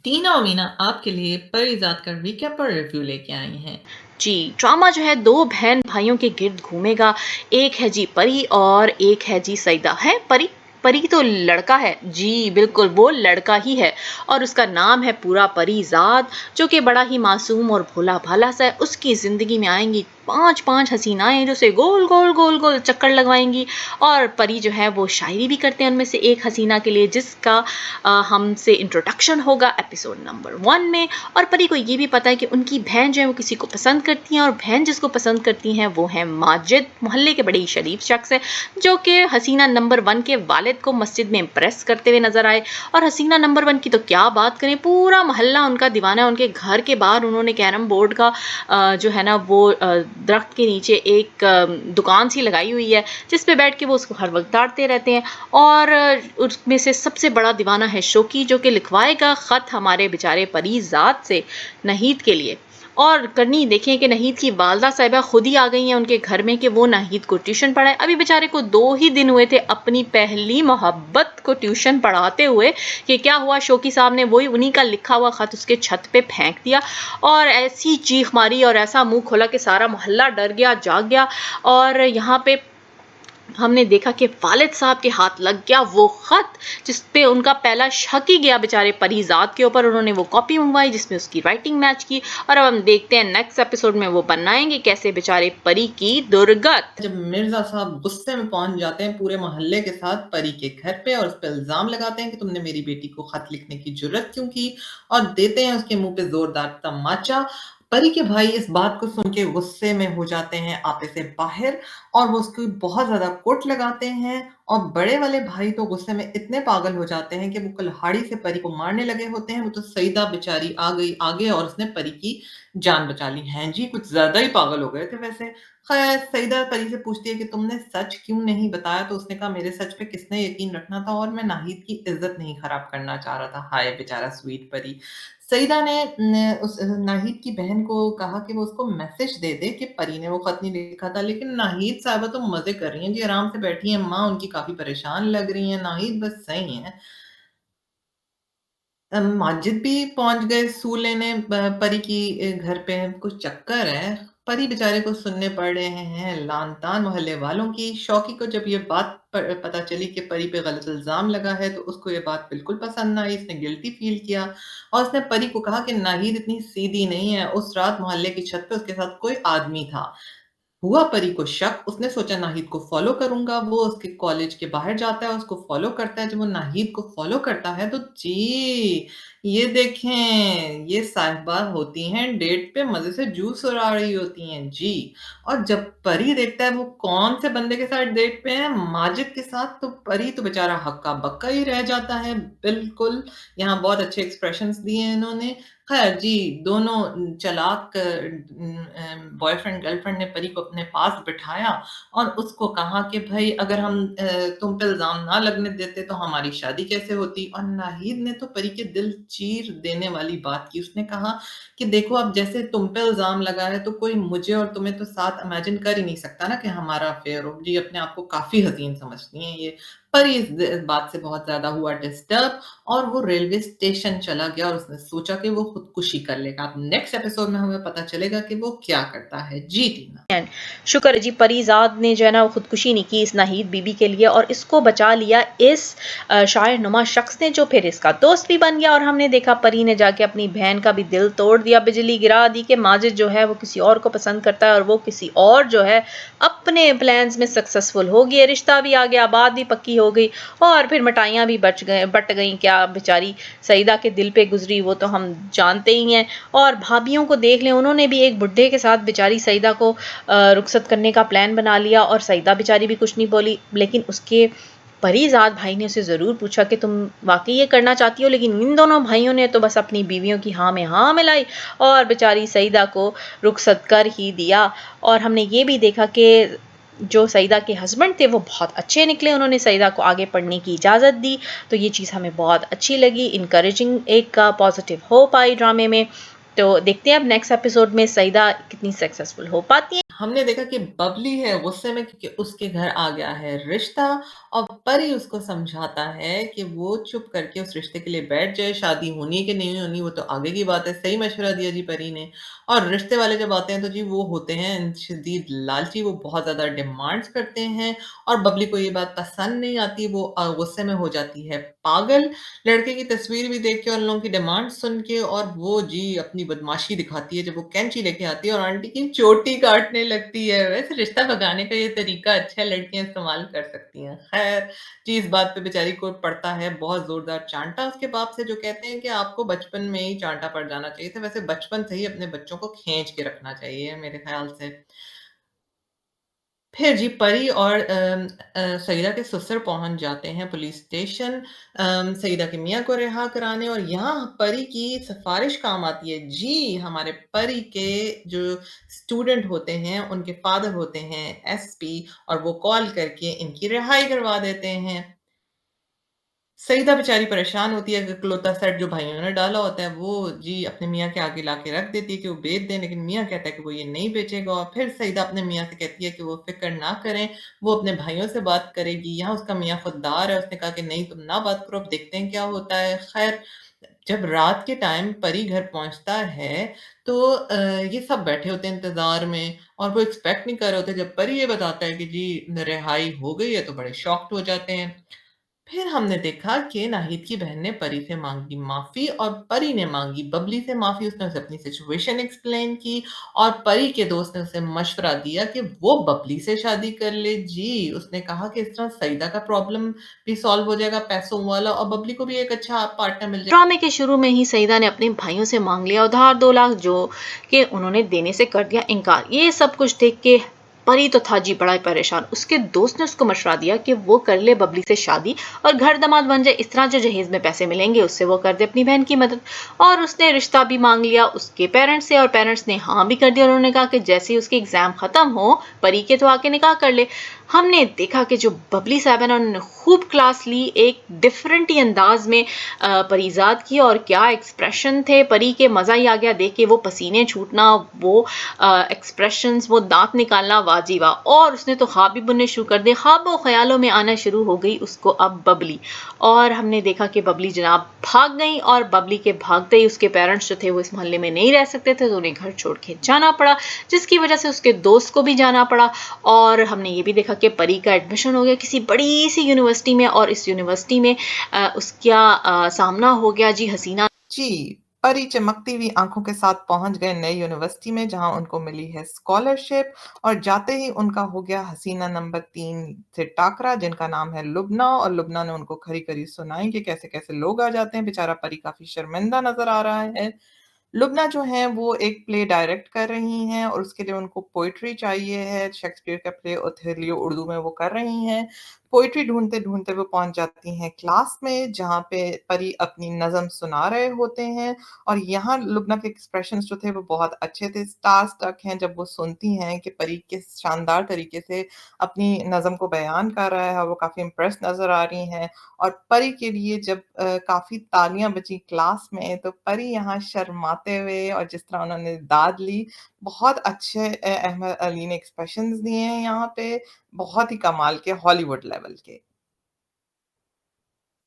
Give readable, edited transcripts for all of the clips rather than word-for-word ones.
टीना और मीना आपके लिए परिजात का रिकैप और रिव्यू लेके आई हैं। जी, ड्रामा जो है 2 बहन भाइयों के गिर्द घूमेगा। एक है जी परी और एक है जी सईदा। है परी? परी तो लड़का है। जी, बिल्कुल वो लड़का ही है और उसका नाम है पूरा परीज़ाद, जो कि बड़ा ही मासूम और भोला-भाला सा है। उसकी ज़िंदगी में आएँगी 5-5 हसीनाएँ जो उसे गोल-गोल, गोल-गोल चक्कर लगवाएँगी और परी जो है वो शायरी भी करते हैं उनमें से एक हसीना के लिए, जिसका हमसे इंट्रोडक्शन होगा एपिसोड नंबर 1 में। और परी को ये भी पता है कि उनकी बहन जो है वो किसी को पसंद करती हैं और बहन जिसको पसंद करती हैं वो है माजिद, मोहल्ले के बड़े ही शरीफ शख्स है, जो कि हसीना नंबर 1 के वालिद को मस्जिद में इम्प्रेस करते हुए नजर आए। और हसीना नंबर 1 की तो क्या बात करें, पूरा मोहल्ला उनका दीवाना है। उनके घर के बाहर उन्होंने कैरम बोर्ड का जो है ना वो दरख्त के नीचे एक दुकान सी लगाई हुई है, जिस पे बैठ के वो उसको हर वक्त डांटते रहते हैं। और उसमें से सबसे बड़ा दीवाना है शोकी, जो कि लिखवाएगा खत हमारे बेचारे परीज़ाद से नहीद के लिए। और करनी देखें कि नहीद की वालदा साहिबा खुद ही आ गई हैं उनके घर में कि वो नहीद को ट्यूशन पढ़ाए। अभी बेचारे को 2 ही दिन हुए थे अपनी पहली मोहब्बत को ट्यूशन पढ़ाते हुए कि क्या हुआ, शोकी साहब ने वही उन्हीं का लिखा हुआ खत उसके छत पे फेंक दिया और ऐसी चीख मारी और ऐसा मुंह खोला कि सारा मोहल्ला डर गया, जाग गया। और यहाँ पे हमने देखा कि वालिद साहब के हाथ लग गया वो खत जिस पे उनका पहला शक ही गया बेचारे परीज़ाद के ऊपर। उन्होंने वो कॉपी मंगवाई जिसमें उसकी राइटिंग मैच की और अब हम देखते हैं नेक्स्ट एपिसोड में वो बनाएंगे कैसे बेचारे परी की दुर्गत। जब मिर्जा साहब गुस्से में पहुंच जाते हैं पूरे मोहल्ले के साथ परी के घर पे और उस पर इल्जाम लगाते हैं कि तुमने मेरी बेटी को खत लिखने की जुर्रत क्यों की, और देते हैं उसके मुंह पे जोरदार तमाचा। परी के भाई इस बात को सुन के गुस्से में हो जाते हैं आपे से बाहर, और वो उसको बहुत ज्यादा कोट लगाते हैं। और बड़े वाले भाई तो गुस्से में इतने पागल हो जाते हैं कि वो कुल्हाड़ी से परी को मारने लगे होते हैं। वो तो सईदा बेचारी आ गई आगे और उसने परी की जान बचा ली। हैं जी, कुछ ज्यादा ही पागल हो गए थे वैसे। खैर, सईदा परी से पूछती है कि तुमने सच क्यों नहीं बताया, तो उसने कहा मेरे सच पे किसने यकीन रखना था और मैं नाहिद की इज्जत नहीं खराब करना चाह रहा था। हाय बेचारा स्वीट परी। सईदा ने उस नाहिद की बहन को कहा कि वो उसको मैसेज दे दे कि परी ने वो खत नहीं लिखा था, लेकिन नाहिद साहबा तो मजे कर रही हैं जी, आराम से बैठी हैं। माँ उनकी काफी परेशान लग रही है, नाहिद बस सही है। माजिद भी पहुंच गए सू लेने परी की घर पे। कुछ चक्कर है, परी बेचारे को सुनने पड़ रहे हैं लान तान मोहल्ले वालों की। शौकी को जब ये बात पता चली कि परी पे गलत इल्जाम लगा है तो उसको ये बात बिल्कुल पसंद ना आई। इसने गिल्टी फील किया और उसने परी को कहा कि नाहिद इतनी सीधी नहीं है, उस रात मोहल्ले की छत पे उसके साथ कोई आदमी था। हुआ परी को शक, उसने सोचा नाहिद को फॉलो करूंगा। वो उसके कॉलेज के बाहर जाता है, उसको फॉलो करता है। जब वो नाहिद को फॉलो करता है तो जी, ये देखें, ये साहिबा होती हैं डेट पे मजे से जूस उड़ा रही होती हैं जी। और जब परी देखता है वो कौन से बंदे के साथ डेट पे है, माजिद के साथ, तो परी तो बेचारा हक्का बक्का ही रह जाता है बिल्कुल। यहाँ बहुत अच्छे एक्सप्रेशंस दिए हैं इन्होंने। खैर जी, दोनों चालाक बॉयफ्रेंड गर्लफ्रेंड ने परी को अपने पास बिठाया और उसको कहा कि भाई अगर हम तुम पे इल्जाम ना लगने देते तो हमारी शादी कैसे होती। और नाहिद ने तो परी के दिल चीर देने वाली बात की। उसने कहा कि देखो, अब जैसे तुम पे इल्जाम लगा है तो कोई मुझे और तुम्हें तो साथ इमेजिन कर ही नहीं सकता ना कि हमारा अफेयर हो। जी, अपने आप को काफी हसीन समझती हैं ये। पर इस बात से बहुत ज्यादा हुआ डिस्टर्ब और वो रेलवे स्टेशन चला गया और उसने सोचा कि वो खुदकुशी कर लेगा। अब नेक्स्ट एपिसोड में हमें पता चलेगा कि वो क्या करता है। जी टीना। शुक्र है जी परीज़ाद ने जो है ना वो खुदकुशी नहीं की इस नाहिद बीबी के लिए और इसको बचा लिया इस शायर नुमा शख्स ने, जो फिर इसका दोस्त भी बन गया। और हमने देखा परी ने जाके अपनी बहन का भी दिल तोड़ दिया, बिजली गिरा दी कि माजिद जो है वो किसी और को पसंद करता है और वो किसी और जो है अपने प्लान्स में सक्सेसफुल हो गई। रिश्ता भी आ गया, बात भी पक्की हो गई और फिर मिठाइयाँ भी बट गई। क्या बेचारी सईदा के दिल पे गुजरी वो तो हम जानते ही हैं। और भाभियों को देख लें, उन्होंने भी एक बुढ़े के साथ बेचारी सईदा को रुखसत करने का प्लान बना लिया और सईदा बेचारी भी कुछ नहीं बोली। लेकिन उसके परीज़ाद भाई ने उसे ज़रूर पूछा कि तुम वाकई ये करना चाहती हो, लेकिन इन दोनों भाइयों ने तो बस अपनी बीवियों की हाँ में हाँ मिलाई और बेचारी सईदा को रुखसत कर ही दिया। और हमने ये भी देखा कि जो सईदा के हस्बैंड थे वो बहुत अच्छे निकले, उन्होंने सईदा को आगे पढ़ने की इजाज़त दी। तो ये चीज़ हमें बहुत अच्छी लगी, इनकरेजिंग एक पॉजिटिव होप आई ड्रामे में। तो देखते हैं अब नेक्स्ट एपिसोड में सईदा कितनी सक्सेसफुल हो पाती है। हमने देखा कि बबली है गुस्से में क्योंकि उसके घर आ गया है रिश्ता और परी उसको समझाता है कि वो चुप करके उस रिश्ते के लिए बैठ जाए, शादी होनी है कि नहीं होनी वो तो आगे की बात है। सही मशवरा दिया जी परी ने। और रिश्ते वाले जब आते हैं तो जी वो होते हैं शदीद लालची, वो बहुत ज़्यादा डिमांड्स करते हैं और बबली को ये बात पसंद नहीं आती, वो गुस्से में हो जाती है पागल। लड़के की तस्वीर भी देख के और उन लोगों की डिमांड सुन के और वो जी अपनी बदमाशी दिखाती है जब वो कैंची लेके आती है और आंटी की चोटी काटने लगती है। वैसे रिश्ता भगाने का ये तरीका अच्छा है, लड़कियाँ इस्तेमाल कर सकती हैं। खैर जी इस बात पे बेचारी को पड़ता है बहुत ज़ोरदार चाँटा उसके बाप से जो कहते हैं कि आपको बचपन में ही चाँटा पड़ जाना चाहिए था। वैसे बचपन से ही अपने बच्चों को खींच के रखना चाहिए मेरे ख़्याल से। फिर जी परी और सईदा के ससुर पहुँच जाते हैं पुलिस स्टेशन सईदा के मियाँ को रिहा कराने और यहाँ परी की सिफ़ारिश काम आती है। जी, हमारे परी के जो स्टूडेंट होते हैं, उनके फ़ादर होते हैं एसपी और वो कॉल करके इनकी रिहाई करवा देते हैं। सईदा बेचारी परेशान होती है कि इकलौता सेट जो भाइयों ने डाला होता है, वो जी अपने मियाँ के आगे लाके रख देती है कि वो बेच दें, लेकिन मियाँ कहता है कि वो ये नहीं बेचेगा और फिर सईदा अपने मियाँ से कहती है कि वो फ़िक्र ना करें, वो अपने भाइयों से बात करेगी। यहाँ उसका मियाँ खुददार है, उसने कहा कि नहीं तुम ना बात करो, अब देखते हैं क्या होता है। खैर, जब रात के टाइम परी घर पहुँचता है, तो ये सब बैठे होते हैं इंतज़ार में और वो एक्सपेक्ट नहीं कर रहे होते। जब परी ये बताता है कि जी रिहाई हो गई है, तो बड़े शॉक्ड हो जाते हैं। फिर हमने देखा कि नाहिद की बहन ने परी से माँगी माफ़ी और परी ने माँगी बबली से माफ़ी। उसने उसे अपनी सिचुएशन एक्सप्लेन की और परी के दोस्त ने उसे मशवरा दिया कि वो बबली से शादी कर ले। जी, उसने कहा कि इस तरह सईदा का प्रॉब्लम भी सॉल्व हो जाएगा पैसों वाला और बबली को भी एक अच्छा पार्टनर मिल जाए। ड्रामे के शुरू में ही सईदा ने अपने भाइयों से मांग लिया उधार 2 लाख जो कि उन्होंने देने से कर दिया इनकार। ये सब कुछ देख के परी तो था जी बड़ा ही परेशान। उसके दोस्त ने उसको मशवरा दिया कि वो कर ले बबली से शादी और घर दामाद बन जाए। इस तरह जो जहेज में पैसे मिलेंगे उससे वो कर दे अपनी बहन की मदद। और उसने रिश्ता भी मांग लिया उसके पेरेंट्स से और पेरेंट्स ने हाँ भी कर दिया। उन्होंने कहा कि जैसे ही उसकी एग्जाम खत्म हो परी के तो आके निकाह कर ले। हमने देखा कि जो बबली साहब है ना उन्होंने खूब क्लास ली, एक डिफरेंट ही अंदाज में परीजाद की और क्या एक्सप्रेशन थे। परी के मज़ा ही आ गया देख के, वो पसीने छूटना, वो एक्सप्रेशंस, वो दांत निकालना, वाजी वाह। और उसने तो ख्वाब भी बुनने शुरू कर दिए, ख्वाबों ख्यालों में आना शुरू हो गई उसको अब बबली। और हमने देखा कि बबली जनाब भाग गई और बबली के भागते ही उसके पेरेंट्स जो थे वो इस मोहल्ले में नहीं रह सकते थे तो उन्हें घर छोड़ के जाना पड़ा, जिसकी वजह से उसके दोस्त को भी जाना पड़ा। और हमने ये भी देखा कि परी का एडमिशन हो गया किसी बड़ी सी यूनिवर्सिटी में और इस यूनिवर्सिटी में उसका सामना हो गया जी हसीना। जी, परी चमकती हुई आँखों के साथ पहुँच गए नई यूनिवर्सिटी में जहाँ उनको मिली है स्कॉलरशिप और जाते ही उनका हो गया हसीना नंबर 3 से टाकरा जिनका नाम है लुब्ना और लुब्ना ने उनको खरी-खरी सुनाई कि कैसे-कैसे लोग आ जाते हैं। बेचारा परी काफ़ी शर्मिंदा नज़र आ रहा है। लुब्ना जो हैं वो एक प्ले डायरेक्ट कर रही हैं और उसके लिए उनको पोएट्री चाहिए है। शेक्सपियर का प्ले ओथेलियो उर्दू में वो कर रही हैं। पोएट्री ढूँढते-ढूँढते वो पहुँच जाती हैं क्लास में जहाँ पे परी अपनी नज़्म सुना रहे होते हैं और यहाँ लुब्ना के एक्सप्रेशंस जो थे वो बहुत अच्छे थे। स्टार स्टक हैं जब वो सुनती हैं कि परी किस शानदार तरीके से अपनी नज़्म को बयान कर रहा है, वो काफ़ी इम्प्रेस नज़र आ रही हैं। और परी के लिए जब काफ़ी तालियाँ बजीं क्लास में, तो परी यहाँ शर्माते हुए और जिस तरह उन्होंने दाद ली, बहुत अच्छे अहमद अली ने एक्सप्रेशंस दिए हैं यहाँ पे, बहुत ही कमाल के हॉलीवुड लेवल के।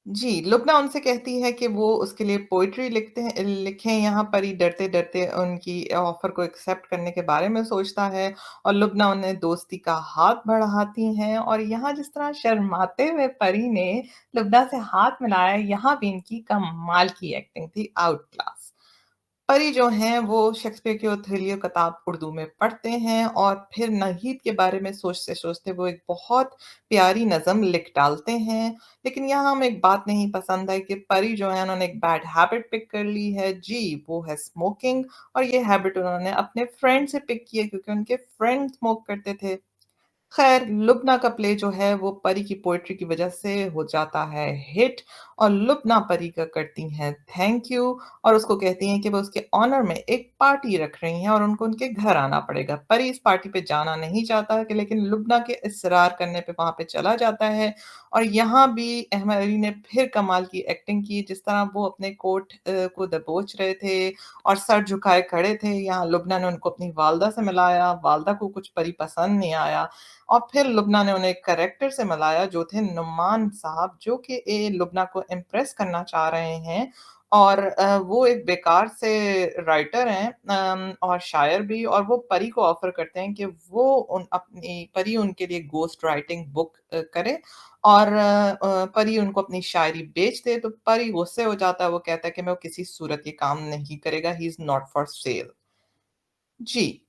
जी, लुब्ना उनसे कहती है कि वो उसके लिए पोएट्री लिखें यहाँ परी डरते-डरते उनकी ऑफ़र को एक्सेप्ट करने के बारे में सोचता है और लुब्ना उन्हें दोस्ती का हाथ बढ़ाती हैं और यहाँ जिस तरह शर्माते हुए परी ने लुब्ना से हाथ मिलाया, यहाँ भी इनकी कमाल की एक्टिंग थी, आउट क्लास। परी जो हैं वो शेक्सपियर की ओथेलियो किताब उर्दू में पढ़ते हैं और फिर नगीद के बारे में सोचते-सोचते वो एक बहुत प्यारी नज़्म लिख डालते हैं। लेकिन यहाँ हमें एक बात नहीं पसंद आई कि परी जो है उन्होंने एक बैड हैबिट पिक कर ली है। जी, वो है स्मोकिंग और ये हैबिट उन्होंने अपने फ्रेंड से पिक की है क्योंकि उनके फ्रेंड स्मोक करते थे। खैर, लुब्ना का प्ले जो है वो परी की पोएट्री की वज़ह से हो जाता है हिट और लुब्ना परी का करती हैं थैंक यू और उसको कहती हैं कि वो उसके ऑनर में एक पार्टी रख रही हैं और उनको उनके घर आना पड़ेगा। परी इस पार्टी पे जाना नहीं चाहता है कि लेकिन लुब्ना के इसरार करने पे वहाँ पे चला जाता है और यहाँ भी अहमद अली ने फिर कमाल की एक्टिंग की, जिस तरह वो अपने कोट को दबोच रहे थे और सर झुकाए खड़े थे, यहाँ लुब्ना ने उनको अपनी वालदा से मिलाया, वालदा को कुछ परी पसंद नहीं आया और फिर लुब्ना ने उन्हें एक कैरेक्टर से मिलाया जो थे नुमान साहब जो कि लुब्ना को इम्प्रेस करना चाह रहे हैं और वो एक बेकार से राइटर हैं और शायर भी और वो परी को ऑफ़र करते हैं कि वो उन अपनी परी उनके लिए घोस्ट राइटिंग बुक करे और परी उनको अपनी शायरी बेच दे, तो परी गुस्से हो जाता है, वो कहता है कि मैं वो किसी सूरत ये काम नहीं करेगा, he is not for sale. जी।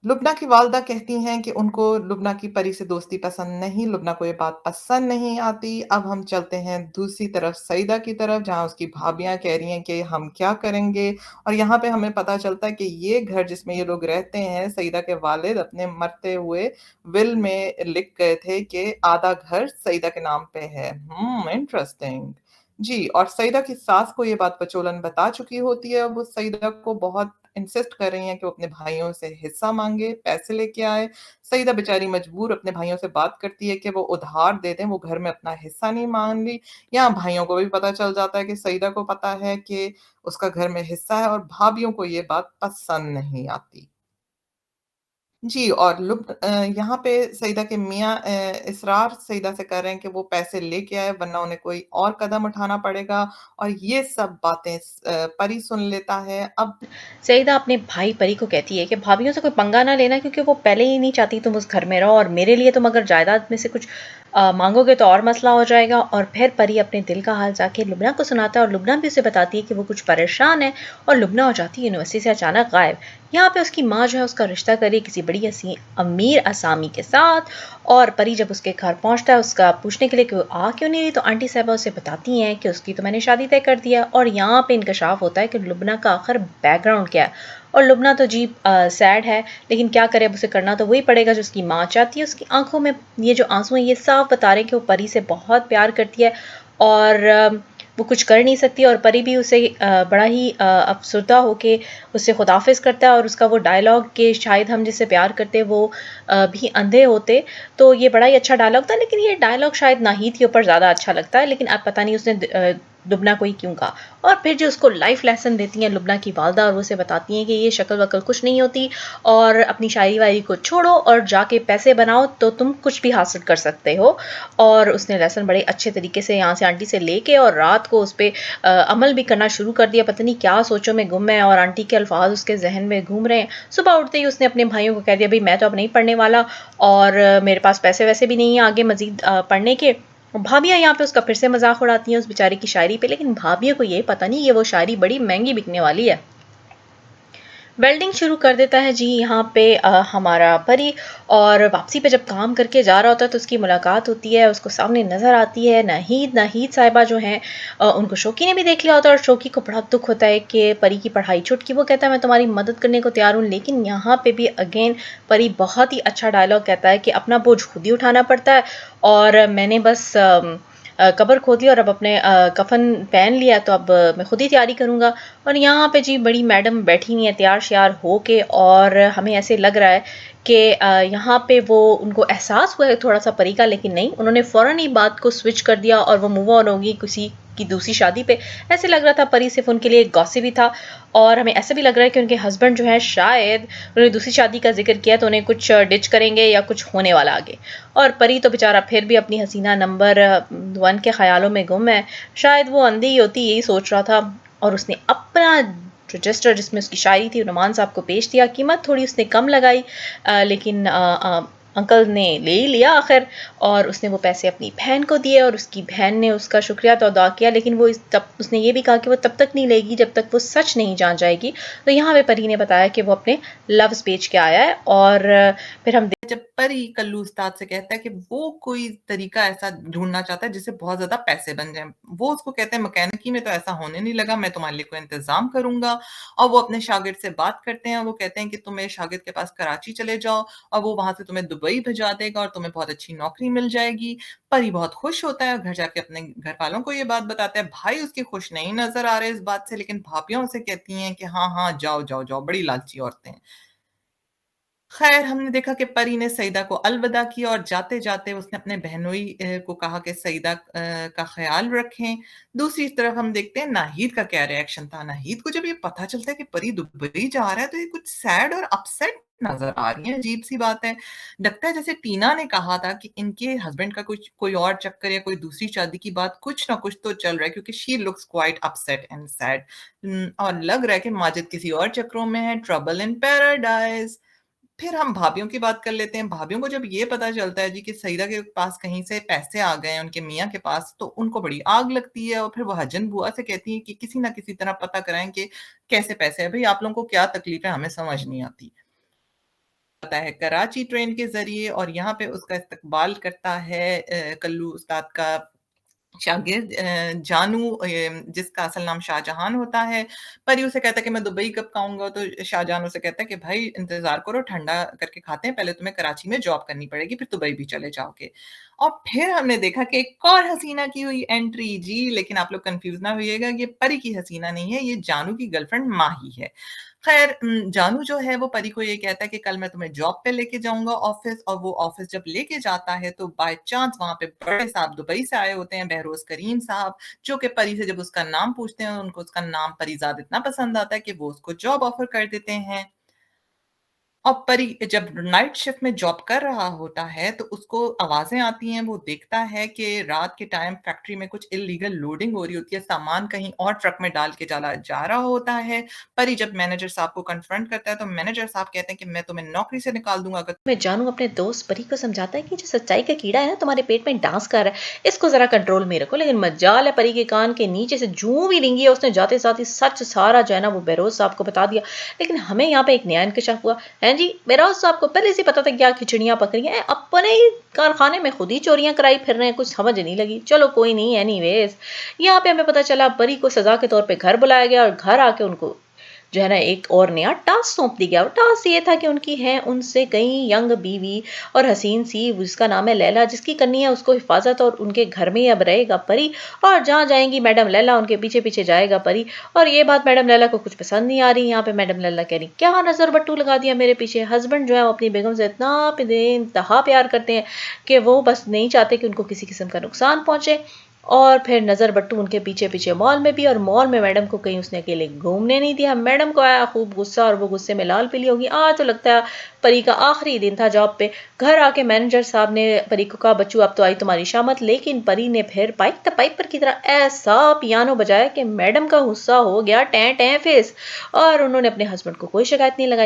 लुब्ना की वालिदा कहती हैं कि उनको लुब्ना की परी से दोस्ती पसंद नहीं, लुब्ना को ये बात पसंद नहीं आती। अब हम चलते हैं दूसरी तरफ सईदा की तरफ, जहाँ उसकी भाभियाँ कह रही हैं कि हम क्या करेंगे? और यहाँ पे हमें पता चलता है कि ये घर जिसमें ये लोग रहते हैं, सईदा के वालिद अपने मरते हुए विल में लिख गए थे कि आधा घर सईदा के नाम पे है। इंटरेस्टिंग। जी, और सईदा की सास को ये बात बचोलन बता चुकी होती है, वो सईदा को बहुत इंसिस्ट कर रही हैं कि वो अपने भाइयों से हिस्सा माँगे, पैसे लेके आए। सईदा बेचारी मजबूर अपने भाइयों से बात करती है कि वो उधार दे दें, वो घर में अपना हिस्सा नहीं माँग रही। यहाँ भाइयों को भी पता चल जाता है कि सईदा को पता है कि उसका घर में हिस्सा है और भाभियों को ये बात पसंद नहीं आती। जी, और यहाँ पे सईदा के मियाँ इसरार सईदा से कर रहे हैं कि वो पैसे लेके आए वरना उन्हें कोई और कदम उठाना पड़ेगा और ये सब बातें परी सुन लेता है। अब सईदा अपने भाई परी को कहती है कि भाभीयों से कोई पंगा ना लेना क्योंकि वो पहले ही नहीं चाहती तुम उस घर में रहो और मेरे लिए तुम अगर जायदाद में से कुछ मांगोगे तो और मसला हो जाएगा। और फिर परी अपने दिल का हाल जाके लुबना को सुनाता है और लुबना भी उसे बताती है कि वो कुछ परेशान है और लुबना हो जाती है यूनिवर्सिटी से अचानक गायब। यहाँ पे उसकी माँ जो है उसका रिश्ता करी किसी बड़ी अमीर असामी के साथ और परी जब उसके घर पहुंचता है उसका पूछने के लिए कि वो आ क्यों नहीं रही तो आंटी साहबा उसे बताती हैं कि उसकी तो मैंने शादी तय कर दिया। और यहाँ पे इंकशाफ होता है कि लुबना का आखिर बैकग्राउंड क्या है और लुबना तो जी सैड है लेकिन क्या करे अब उसे करना तो वही पड़ेगा जो उसकी माँ चाहती है। उसकी आंखों में ये जो आंसू हैं ये साफ बता रहे हैं कि वो परी से बहुत प्यार करती है और वो कुछ कर नहीं सकती और परी भी उसे बड़ा ही अफसरदा होके उससे खुदाफिज करता है और उसका वो डायलॉग कि शायद हम जिससे प्यार करते वो भी अंधे होते, तो ये बड़ा ही अच्छा डायलॉग था। लेकिन ये डायलॉग शायद नाहीद के ऊपर ज़्यादा अच्छा लगता है लेकिन अब पता नहीं उसने लुबना को ही क्यों कहा। और फिर जो उसको लाइफ लेसन देती हैं लुबना की वालदा और वो उसे बताती हैं कि ये शक्ल वकल कुछ नहीं होती और अपनी शायरी वायरी को छोड़ो और जाके पैसे बनाओ तो तुम कुछ भी हासिल कर सकते हो। और उसने लेसन बड़े अच्छे तरीके से यहाँ से आंटी से लेके और रात को उस पर अमल भी करना शुरू कर दिया। पता नहीं क्या सोचों में गुम है और आंटी के अल्फाज उसके जहन में घूम रहे हैं। सुबह उठते ही उसने अपने भाइयों को कह दिया भाई मैं तो अब नहीं पढ़ने वाला और मेरे पास पैसे वैसे भी नहीं है आगे मजीद पढ़ने के। भाभियाँ यहाँ पे उसका फिर से मजाक उड़ाती हैं उस बेचारे की शायरी पे लेकिन भाभियों को ये पता नहीं ये वो शायरी बड़ी महंगी बिकने वाली है। वेल्डिंग शुरू कर देता है जी यहाँ पे हमारा परी और वापसी पे जब काम करके जा रहा होता है तो उसकी मुलाकात होती है। उसको सामने नज़र आती है नाहीद नाहीद साहिबा जो हैं उनको शोकी ने भी देख लिया होता है और शोकी को बड़ा दुख होता है कि परी की पढ़ाई छूट की। वो कहता है मैं तुम्हारी मदद करने को तैयार हूँ लेकिन यहाँ पे भी अगेन परी बहुत ही अच्छा डायलॉग कहता है कि अपना बोझ खुद ही उठाना पड़ता है और मैंने बस कब्र खोद ली और अब अपने कफन पहन लिया तो अब मैं खुद ही तैयारी करूँगा। और यहाँ पे जी बड़ी मैडम बैठी हुई है तैयार श्यार हो के और हमें ऐसे लग रहा है कि यहाँ पे वो उनको एहसास हुआ है थोड़ा सा परी का लेकिन नहीं उन्होंने फ़ौरन ही बात को स्विच कर दिया और वो मूव ऑन होगी किसी की दूसरी शादी पे। ऐसे लग रहा था परी सिर्फ उनके लिए एक गॉसिप ही था और हमें ऐसा भी लग रहा है कि उनके हस्बैंड जो है शायद उन्होंने दूसरी शादी का जिक्र किया तो उन्हें कुछ डिच करेंगे या कुछ होने वाला आगे। और परी तो बेचारा फिर भी अपनी हसीना नंबर 1 के ख्यालों में गुम है। शायद वो अंधी ही होती यही सोच रहा था और उसने अपना रजिस्टर जिसमें उसकी शायरी थी नुमान साहब को पेश दिया। कीमत थोड़ी उसने कम लगाई लेकिन अंकल ने ले ही लिया आखिर और उसने वो पैसे अपनी बहन को दिए और उसकी बहन ने उसका शुक्रिया तो अदा किया लेकिन वो तब उसने ये भी कहा कि वो तब तक नहीं लेगी जब तक वो सच नहीं जान जाएगी। तो यहाँ पे परी ने बताया कि वो अपने लव्स बेच के आया है और फिर हम जब परी कल्लू उस्ताद से कहता है कि वो कोई तरीका ऐसा ढूँढना चाहता है जिससे बहुत ज़्यादा पैसे बन जाएँ। वो उसको कहते हैं मैकेनिकी में तो ऐसा होने नहीं लगा, मैं तुम्हारे लिए कोई इंतज़ाम करूँगा। और वो अपने शागिर्द से बात करते हैं और वो कहते हैं कि तुम मेरे शागिर्द के पास कराची चले जाओ और वो वहाँ से तुम्हें दुबई भिजवा देगा और तुम्हें बहुत अच्छी नौकरी मिल जाएगी। परी बहुत खुश होता है और घर जाके अपने घरवालों को ये बात बताता है। भाई उसके खुश नहीं नज़र आ रहे इस बात से, लेकिन भाभियाँ उसे कहती हैं कि हाँ, हाँ, जाओ, जाओ, जाओ, बड़ी लालची औरतें हैं। खैर, हमने देखा कि परी ने सईदा को अलविदा किया और जाते-जाते उसने अपने बहनोई को कहा कि सईदा का ख़्याल रखें। दूसरी तरफ हम देखते हैं नाहीद का क्या रिएक्शन था। नाहीद को जब ये पता चलता है कि परी दुबई जा रहा है, तो ये कुछ सैड और अपसेट नज़र आ रही है, अजीब-सी बात है। लगता है जैसे टीना ने कहा था कि इनके हस्बैंड का कुछ कोई और चक्कर या कोई दूसरी शादी की बात कुछ ना कुछ तो चल रहा है क्योंकि she looks quite upset and sad. और लग रहा है कि माजिद किसी और चक्करों में है, ट्रबल इन पैराडाइज़। फिर हम भाभीयों की बात कर लेते हैं। भाभीयों को जब ये पता चलता है जी कि सईदा के पास कहीं से पैसे आ गए हैं उनके मियाँ के पास, तो उनको बड़ी आग लगती है और फिर वो हजन बुआ से कहती हैं कि किसी न किसी तरह पता कराएँ कि कैसे पैसे हैं। भई आप लोगों को क्या तकलीफ़ है हमें समझ नहीं आती। आता है कराची ट्रेन के ज़रिए और यहाँ पे उसका इस्तकबाल करता है कल्लू उस्ताद का शागिर्द जानू जिसका असल नाम शाहजहान होता है। परी उसे कहता है कि मैं दुबई कब का आऊँगा? तो शाहजहान उसे कहता है कि भाई इंतज़ार करो, ठंडा करके खाते हैं, पहले तुम्हें कराची में जॉब करनी पड़ेगी, फिर दुबई भी चले जाओगे। और फिर हमने देखा कि एक और हसीना की हुई एंट्री जी, लेकिन आप लोग कन्फ्यूज़ ना होइएगा, ये परी की हसीना नहीं है, ये जानू की गर्लफ्रेंड माही है। ख़ैर जानू जो है वो परी को ये कहता है कि कल मैं तुम्हें जॉब पे लेके जाऊँगा ऑफ़िस और वो ऑफ़िस जब लेके जाता है तो बाय चांस वहाँ पे बड़े साहब दुबई से आए होते हैं, बहरोज़ करीम साहब, जो कि परी से जब उसका नाम पूछते हैं, उनको उसका नाम परीज़ाद इतना पसंद आता है कि वो उसको जॉब ऑफ़र कर देते हैं। और परी जब नाइट शिफ्ट में जॉब कर रहा होता है, तो उसको आवाज़ें आती हैं, वो देखता है कि रात के टाइम फैक्ट्री में कुछ इल्लीगल लोडिंग हो रही होती है, सामान कहीं और ट्रक में डाल के चला जा रहा होता है। परी जब मैनेजर साहब को कन्फ्रंट करता है, तो मैनेजर साहब कहते हैं कि मैं तुम्हें नौकरी से निकाल दूँगा अगर में जानू अपने दोस्त परी को समझाता है कि जो सच्चाई का कीड़ा है ना तुम्हारे पेट में डांस कर रहा है, इसको जरा कंट्रोल में रखो। लेकिन मजाल है परी के कान के नीचे से जूं भी रिंगी है, उसने जाते साथ ही सच सारा जो है ना वो बेरोज साहब को बता दिया। लेकिन हमें यहाँ पे एक नया इंकशाफ हुआ है जी, बेरोज साहब को पहले से पता था क्या खिचड़ियां पक रही हैं, अपने ही कारखाने में खुद ही चोरियां कराई फिर रहे हैं, कुछ समझ नहीं लगी। चलो कोई नहीं, एनीवेज यहाँ पे हमें पता चला परी को सजा के तौर पे घर बुलाया गया और घर आके उनको जो है ना एक और नया टास्क सौंप दिया गया। और टास्क ये था कि उनकी है उनसे कई यंग बीवी और हसीन सी, जिसका नाम है लैला, जिसकी करनी है उसको हिफाजत और उनके घर में अब रहेगा परी। और जहाँ जाएंगी मैडम लैला उनके पीछे पीछे जाएगा परी। और ये बात मैडम लैला को कुछ पसंद नहीं आ रही। यहाँ पे मैडम लैला कह रही क्या नजर बट्टू लगा दिया मेरे पीछे। हस्बैंड जो है वो अपनी बेगम से इतना बेइंतहा प्यार करते हैं कि वो बस नहीं चाहते कि उनको किसी किस्म का नुकसान पहुंचे। और फिर नज़र बट्टू उनके पीछे पीछे मॉल में भी, और मॉल में मैडम को कहीं उसने अकेले घूमने नहीं दिया। मैडम को आया खूब गुस्सा और वो गुस्से में लाल पीली होगी। आज तो लगता है परी का आखिरी दिन था जॉब पे। घर आके मैनेजर साहब ने परी को कहा बच्चू अब तो आई तुम्हारी शामत। लेकिन परी ने फिर पाइप द पाइपर की तरह ऐसा पियानो बजाया कि मैडम का गुस्सा हो गया टें टें फेस, और उन्होंने अपने हस्बैंड को कोई शिकायत नहीं लगाई।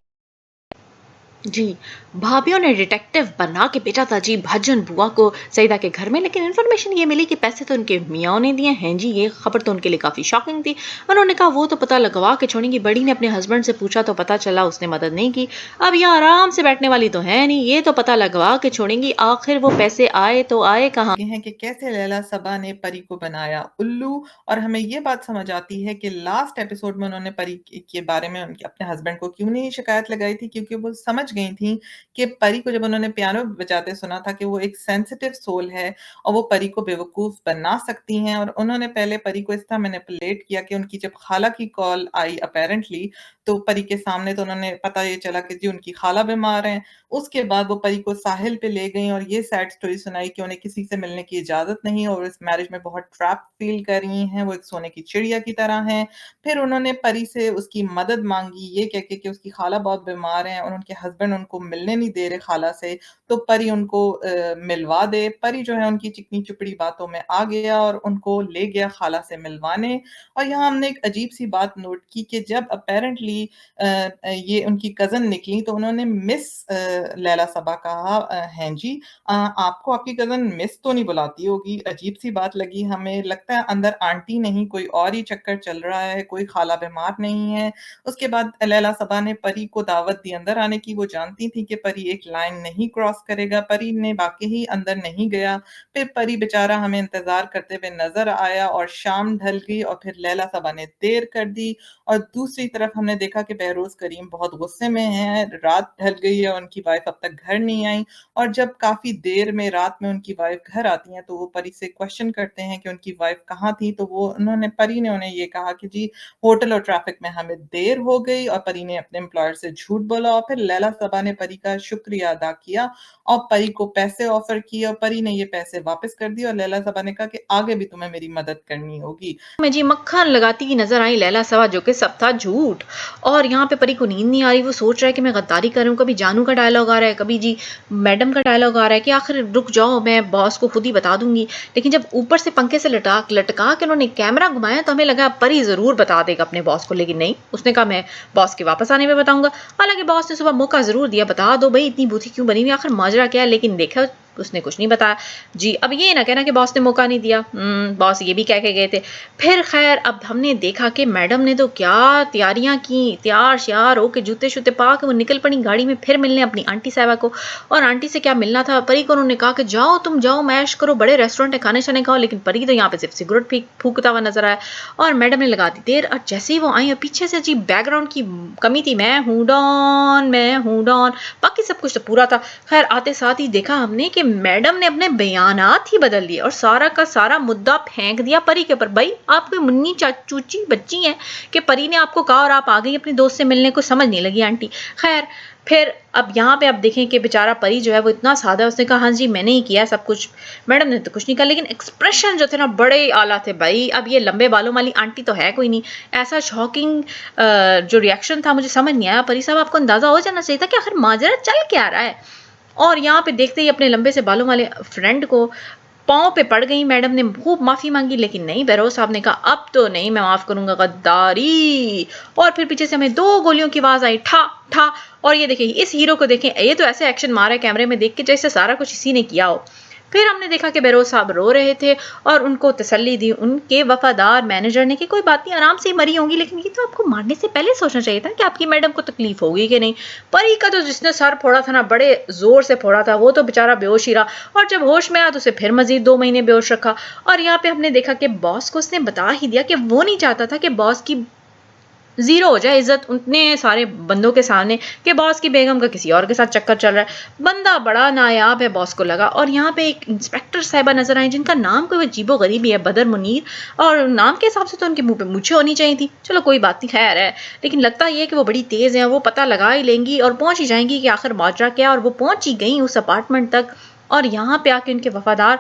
जी, भाभीयों ने डिटेक्टिव बना के भेजा था जी भजन बुआ को सईदा के घर में। लेकिन इन्फॉर्मेशन ये मिली कि पैसे तो उनके मियाँ ने दिए हैं जी। ये खबर तो उनके लिए काफ़ी शॉकिंग थी। उन्होंने कहा वो तो पता लगवा के छोड़ेंगी। बड़ी ने अपने हस्बैंड से पूछा तो पता चला उसने मदद नहीं की। अब यहाँ आराम से बैठने वाली तो है नहीं, ये तो पता लगवा के छोड़ेंगी आखिर वो पैसे आए तो आए कहाँ। ये हैं कि कैसे लैला सबा ने परी को बनाया उल्लू। और हमें ये बात समझ आती है कि लास्ट एपिसोड में उन्होंने परी के बारे में उनके अपने हस्बैंड को क्यों नहीं शिकायत लगाई थी, क्योंकि वो समझ गई थी कि परी को जब उन्होंने पियानो बजाते सुना था कि वो एक सेंसिटिव सोल है और वो परी को बेवकूफ़ बना सकती हैं। और उन्होंने पहले परी को इस तरह मैनिपुलेट किया कि उनकी जब खाला की कॉल आई अपैरेंटली, तो परी के सामने तो उन्होंने पता ये चला कि जी उनकी खाला बीमार हैं। उसके बाद वो परी को साहिल पे ले गईं और ये सैड स्टोरी सुनाई कि उन्हें किसी से मिलने की इजाज़त नहीं है और इस मैरिज में बहुत ट्रैप्ड फ़ील कर रही हैं, वो एक सोने की चिड़िया की तरह हैं। फिर उन्होंने परी से उसकी मदद माँगी ये कह के कि उसकी खाला बहुत बीमार हैं और उनके हस्बैंड उनको मिलने नहीं दे रहे खाला से, तो परी उनको मिलवा दे। परी जो है उनकी चिकनी-चुपड़ी बातों में आ गया और उनको ले गया खाला से मिलवाने। और यहाँ हमने एक अजीब-सी बात नोट की कि जब अपैरेंटली ये उनकी कज़न निकली तो उन्होंने मिस लैला सबा कहा हैं जी आपको आपकी कज़न मिस तो नहीं बुलाती होगी, अजीब-सी बात लगी हमें, लगता है अंदर आंटी नहीं कोई और ही चक्कर चल रहा है, कोई खाला बीमार नहीं है। उसके बाद लैला सबा ने परी को दावत दी अंदर आने की, वो जानती थी कि परी एक लाइन नहीं क्रॉस करेगा, परी ने वाक़ई ही अंदर नहीं गया। फिर परी बेचारा हमें इंतज़ार करते हुए नज़र आया और शाम ढल गई और फिर लैला साबा ने देर कर दी और दूसरी तरफ हमने देखा कि बहरोज़ करीम बहुत गुस्से में हैं, रात ढल गई है, उनकी वाइफ़ अब तक घर नहीं आई और जब काफ़ी देर में रात में उनकी वाइफ़ घर आती हैं, तो वो परी से क्वेश्चन करते हैं कि उनकी वाइफ़ कहाँ थी? तो वो परी ने उन्हें ये कहा कि जी होटल और ट्रैफ़िक में हमें देर हो गई और परी ने अपने एम्प्लॉयर से झूठ बोला और फिर लैला साबा ने परी का शुक्रिया अदा किया और परी को पैसे ऑफ़र किए और परी ने ये पैसे वापस कर दिए और लैला साबा ने कहा कि आगे भी तुम्हें मेरी मदद करनी होगी। में जी मक्खन लगाती हुई नज़र आई लैला सवा जो कि सब था झूठ। और यहाँ पे परी को नींद नहीं आ रही, वो सोच रहा है कि मैं गद्दारी कर रहा हूँ, कभी जानू का डायलॉग आ रहा है, कभी जी मैडम का डायलॉग आ रहा है कि आखिर रुक जाओ मैं बॉस को खुद ही बता दूंगी। लेकिन जब ऊपर से पंखे से लटका के उन्होंने कैमरा घुमाया तो हमें लगा परी ज़रूर बता देगा अपने बॉस को, लेकिन नहीं, उसने कहा मैं बॉस के वापस आने में बताऊंगा। हालांकि बॉस ने सुबह मौका ज़रूर दिया, बता दो भाई इतनी बूथी क्यों बनी हुई, आखिर माजरा क्या है, लेकिन देखा उसने कुछ नहीं बताया। जी अब ये ना कहना कि बॉस ने मौका नहीं दिया, बॉस ये भी कह के गए थे। फिर खैर अब हमने देखा कि मैडम ने तो क्या तैयारियां की, तैयार श्यार होके जूते शूते पा के वो निकल पड़ी गाड़ी में फिर मिलने अपनी आंटी साहबा को। और आंटी से क्या मिलना था, परी को उन्होंने कहा कि जाओ तुम जाओ मैश करो, बड़े रेस्टोरेंट है, खाने शाने खाओ, लेकिन परी तो यहाँ पे सिर्फ सिगरेट फूकता हुआ नजर आया। और मैडम ने लगा दी देर, और जैसे ही वो आई और पीछे से अजीब बैकग्राउंड की कमी थी, मैं हूँ डॉन, बाकी सब कुछ तो पूरा था। खैर आते साथ ही देखा हमने कि मैडम ने अपने बयानात ही बदल दिए और सारा का सारा मुद्दा फेंक दिया परी के ऊपर। भाई आप कोई मुन्नी चाचूची बच्ची हैं कि परी ने आपको कहा और आप आ गई अपने दोस्त से मिलने, को समझ नहीं लगी आंटी। खैर फिर अब यहाँ पे आप देखें कि बेचारा परी जो है वो इतना सादा, उसने कहा हाँ जी मैंने ही किया सब कुछ, मैडम ने तो कुछ नहीं कहा, लेकिन एक्सप्रेशन जो थे ना बड़े आला थे भाई। अब ये लंबे बालों वाली आंटी तो है कोई नहीं, ऐसा शॉकिंग जो रिएक्शन था मुझे समझ नहीं आया। परी साहब आपको अंदाजा हो जाना चाहिए था कि आखिर माजरा चल क्या रहा है। और यहाँ पे देखते ही अपने लंबे से बालों वाले फ्रेंड को पाँव पे पड़ गई मैडम ने, खूब माफी मांगी, लेकिन नहीं, बेरोज साहब ने कहा अब तो नहीं मैं माफ करूंगा गद्दारी। और फिर पीछे से हमें दो गोलियों की आवाज आई, ठा ठा। और ये देखिए इस हीरो को देखें, ये तो ऐसे एक्शन मारा है कैमरे में देख के जैसे सारा कुछ इसी ने किया हो। फिर हमने देखा कि बेरोज साहब रो रहे थे और उनको तसल्ली दी उनके वफादार मैनेजर ने कि कोई बात नहीं आराम से ही मरी होंगी, लेकिन ये तो आपको मारने से पहले सोचना चाहिए था कि आपकी मैडम को तकलीफ होगी कि नहीं। परी का तो जिसने सर फोड़ा था ना बड़े जोर से फोड़ा था, वो तो बेचारा बेहोश ही रहा और जब होश में आया तो उसे फिर मजीद 2 महीने बेहोश रखा। और यहाँ पे हमने देखा कि बॉस को उसने बता ही दिया कि वो नहीं चाहता था कि बॉस की जीरो हो जाए इज्जत उतने सारे बंदों के सामने कि बॉस की बेगम का किसी और के साथ चक्कर चल रहा है। बंदा बड़ा नायाब है बॉस को लगा। और यहाँ पे एक इंस्पेक्टर साहिबा नजर आई जिनका नाम कोई अजीबो गरीबी है, बदर मुनीर, और नाम के हिसाब से तो उनके मुंह पे मूछें होनी चाहिए थी, चलो कोई बात नहीं खैर है। लेकिन लगता ये है कि वो बड़ी तेज है, वो पता लगा ही लेंगी और पहुंच ही जाएंगी कि आखिर माजरा क्या। और वो पहुंच ही गई उस अपार्टमेंट तक और यहाँ पे आके उनके वफादार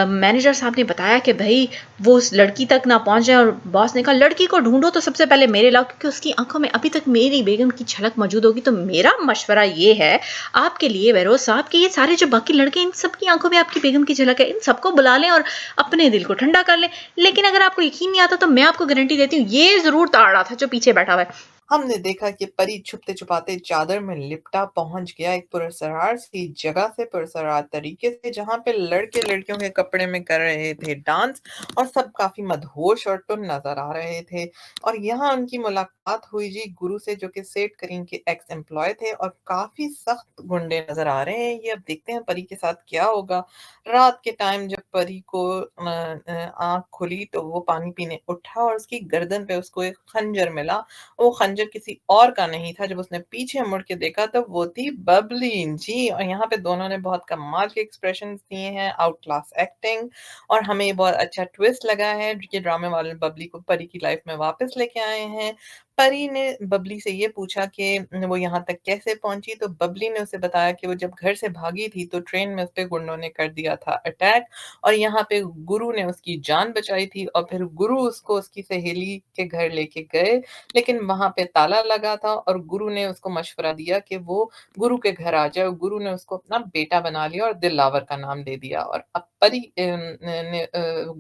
मैनेजर साहब ने बताया कि भाई वो उस लड़की तक ना पहुंचे। और बॉस ने कहा लड़की को ढूंढो तो सबसे पहले मेरे लाओ, क्योंकि उसकी आंखों में अभी तक मेरी बेगम की झलक मौजूद होगी। तो मेरा मशवरा ये है आपके लिए बेरोज साहब कि ये सारे जो बाकी लड़के इन सबकी आंखों में आपकी बेगम की झलक है, इन सबको बुला लें और अपने दिल को ठंडा कर लें। लेकिन अगर आपको यकीन नहीं आता तो मैं आपको गारंटी देती हूँ ये जरूर ताड़ रहा था जो पीछे बैठा हुआ है। हमने देखा कि परी छुपते-छुपाते चादर में लिपटा पहुँच गया एक पुरस्कार सी जगह से, पुरस्कार तरीके से, जहाँ पे लड़के-लड़कियों के कपड़े में कर रहे थे डांस और सब काफ़ी मदहोश और टुन्न नज़र आ रहे थे। और यहाँ उनकी मुलाकात हुई जी गुरु से, जो कि सेठ करीम के एक्स एम्प्लॉयी थे और काफ़ी सख्त गुंडे नज़र आ रहे हैं। ये अब देखते हैं परी के साथ क्या होगा। रात के टाइम जब परी को आँख खुली तो वो पानी पीने उठा और उसकी गर्दन पे उसको एक खंजर मिला। वो खंजर किसी और का नहीं था। जब उसने पीछे मुड़ के देखा तो वो थी बबली जी। और यहाँ पे दोनों ने बहुत कमाल के एक्सप्रेशंस दिए हैं, आउट क्लास एक्टिंग। और हमें ये बहुत अच्छा ट्विस्ट लगा है कि ड्रामे वाले बबली को परी की लाइफ में वापस लेके आए हैं। परी ने बबली से ये पूछा कि वो यहाँ तक कैसे पहुंची, तो बबली ने उसे बताया कि वो जब घर से भागी थी तो ट्रेन में उस पे गुंडों ने कर दिया था अटैक और यहाँ पे गुरु ने उसकी जान बचाई थी और फिर गुरु उसको उसकी सहेली के घर लेके गए, लेकिन वहाँ पे ताला लगा था और गुरु ने उसको मशवरा दिया कि वो गुरु के घर आ जाए। और गुरु ने उसको अपना बेटा बना लिया और दिलावर का नाम दे दिया। और अब परी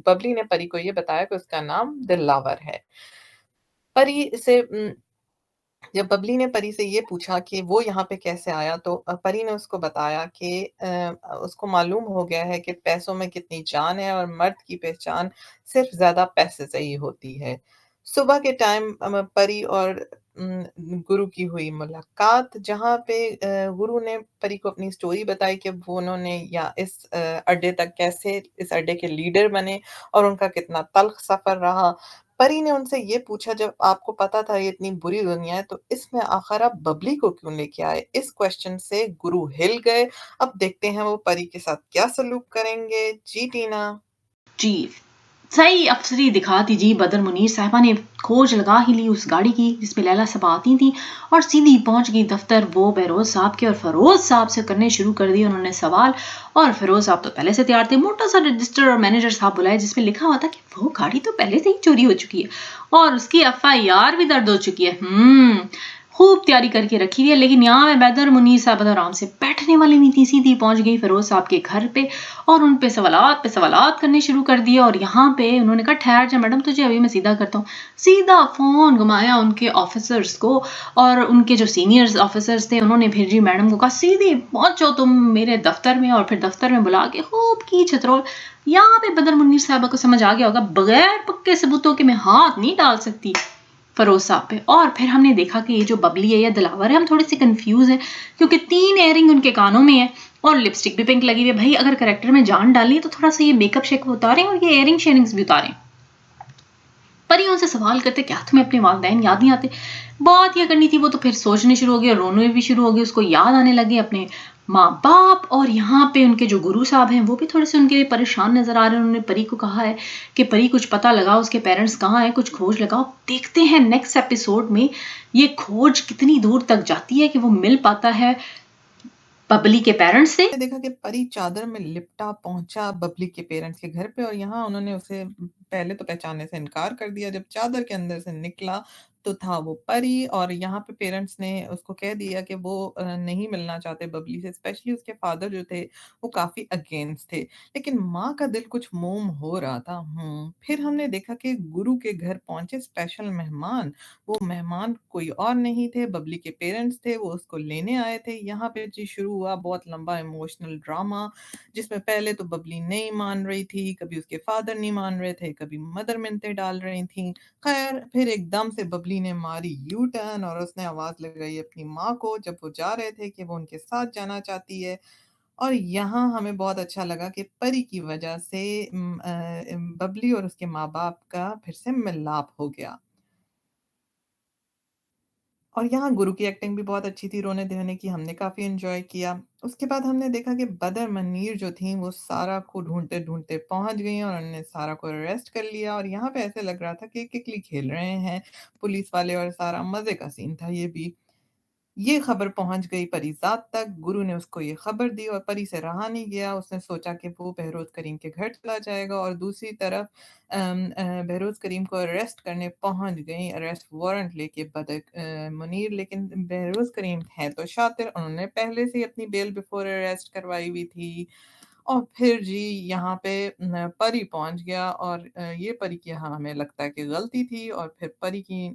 बबली ने परी को ये बताया कि उसका नाम दिलावर है। परी से जब बबली ने परी से ये पूछा कि वो यहाँ पे कैसे आया, तो परी ने उसको बताया कि उसको मालूम हो गया है कि पैसों में कितनी जान है और मर्द की पहचान सिर्फ ज़्यादा पैसे से ही होती है। सुबह के टाइम परी और गुरु की हुई मुलाकात, जहाँ पे गुरु ने परी को अपनी स्टोरी बताई कि वो उन्होंने या इस अड्डे तक कैसे इस अड्डे के लीडर बने और उनका कितना तल्ख़ सफ़र रहा। परी ने उनसे ये पूछा, जब आपको पता था ये इतनी बुरी दुनिया है, तो इसमें आख़िर आप बबली को क्यों लेके आए? इस क्वेश्चन से गुरु हिल गए। अब देखते हैं वो परी के साथ क्या सलूक करेंगे। जी टीना। जी, सही अप्सरी दिखा दी जी। बदर मुनीर साहिबा ने खोज लगा ही ली उस गाड़ी की जिसमें लैला साहबा आती थी और सीधी पहुंच गई दफ्तर वो बहरोज साहब के और फरोज साहब से करने शुरू कर दिए उन्होंने सवाल। और फरोज साहब तो पहले से तैयार थे। मोटा सा रजिस्टर और मैनेजर साहब बुलाए जिसमें लिखा हुआ था कि वो गाड़ी तो पहले से ही चोरी हो चुकी है और उसकी एफआईआर भी दर्ज हो चुकी है। खूब तैयारी करके रखी हुई है। लेकिन यहाँ पे बैदर मुनीर साहब आराम से बैठने वाली नहीं थी। सीधी पहुंच गई फिरोज साहब के घर पे और उन पे सवालात करने शुरू कर दिए। और यहाँ पे उन्होंने कहा ठहर जा मैडम, तुझे अभी मैं सीधा करता हूँ। सीधा फोन घुमाया उनके ऑफिसर्स को और उनके जो सीनियर्स ऑफिसर्स थे उन्होंने फिर जी मैडम को कहा सीधे पहुंचो तुम मेरे दफ्तर में। और फिर दफ्तर में बुला के खूब की छतरोल। यहाँ पे बदर मुनीर साहबा को समझ आ गया होगा बगैर पक्के सबूतों के मैं हाथ नहीं डाल सकती फरोज साहब पे। और फिर हमने देखा कि ये जो बबली है या दिलावर है, हम थोड़े से कंफ्यूज हैं क्योंकि 3 इयरिंग उनके कानों में है और लिपस्टिक भी पिंक लगी हुई है। भाई अगर कैरेक्टर में जान डाली है तो थोड़ा सा ये मेकअप शेकअप उतारें और ये इयरिंग शेयरिंग्स भी उतारें। परी उनसे सवाल करते क्या तुम्हें अपने वालिदैन याद नहीं आते? बात यह करनी थी वो तो फिर सोचने शुरू हो गई और रोने भी शुरू हो गई। उसको याद आने लगे अपने माँ बाप। और यहाँ पे उनके जो गुरु साहब हैं वो भी थोड़े से उनके लिए परेशान नजर आ रहे हैं। उन्होंने परी को कहा है कि परी कुछ पता लगाओ, उसके पेरेंट्स कहाँ हैं, कुछ खोज लगाओ। देखते हैं नेक्स्ट एपिसोड में ये खोज कितनी दूर तक जाती है कि वो मिल पाता है बबली के पेरेंट्स से। देखा कि परी चादर में लिपटा पहुंचा बबली के पेरेंट्स के घर पे और यहाँ उन्होंने उसे पहले तो पहचानने से इनकार कर दिया। जब चादर के अंदर से निकला तो था वो परी और यहाँ पे पेरेंट्स ने उसको कह दिया कि वो नहीं मिलना चाहते बबली से। स्पेशली उसके फादर जो थे वो काफी अगेंस्ट थे, लेकिन माँ का दिल कुछ मोम हो रहा था। फिर हमने देखा कि गुरु के घर पहुंचे स्पेशल मेहमान। वो मेहमान कोई और नहीं थे, बबली के पेरेंट्स थे। वो उसको लेने आए थे। यहाँ पे जी शुरू हुआ बहुत लंबा इमोशनल ड्रामा, जिसमें पहले तो बबली नहीं मान रही थी, कभी उसके फादर नहीं मान रहे थे, कभी मदर मिन्नतें डाल रही थी। खैर फिर एकदम से बबली ने मारी यू टर्न और उसने आवाज लगाई अपनी माँ को जब वो जा रहे थे कि वो उनके साथ जाना चाहती है। और यहाँ हमें बहुत अच्छा लगा कि परी की वजह से बबली और उसके माँ बाप का फिर से मिलाप हो गया। और यहाँ गुरु की एक्टिंग भी बहुत अच्छी थी, रोने-धोने की हमने काफ़ी एन्जॉय किया। उसके बाद हमने देखा कि बदर मनीर जो थीं वो सारा को ढूँढते-ढूँढते पहुँच गईं और उन्होंने सारा को अरेस्ट कर लिया और यहाँ पे ऐसे लग रहा था कि किकली खेल रहे हैं पुलिस वाले और सारा मज़े का सीन था ये भी। ये खबर पहुँच गई परीज़ाद तक, गुरु ने उसको ये खबर दी और परी से रहा नहीं गया। उसने सोचा कि वो बहरोज़ करीम के घर चला जाएगा और दूसरी तरफ बहरोज़ करीम को अरेस्ट करने पहुँच गई, अरेस्ट वारंट लेके मुनीर। लेकिन बहरोज़ करीम हैं तो शातिर, उन्होंने पहले से ही अपनी बेल बिफोर अरेस्ट करवाई हुई थी। और फिर जी यहाँ पे परी पहुँच गया और ये परी की हाँ, हमें लगता है कि गलती थी और फिर परी की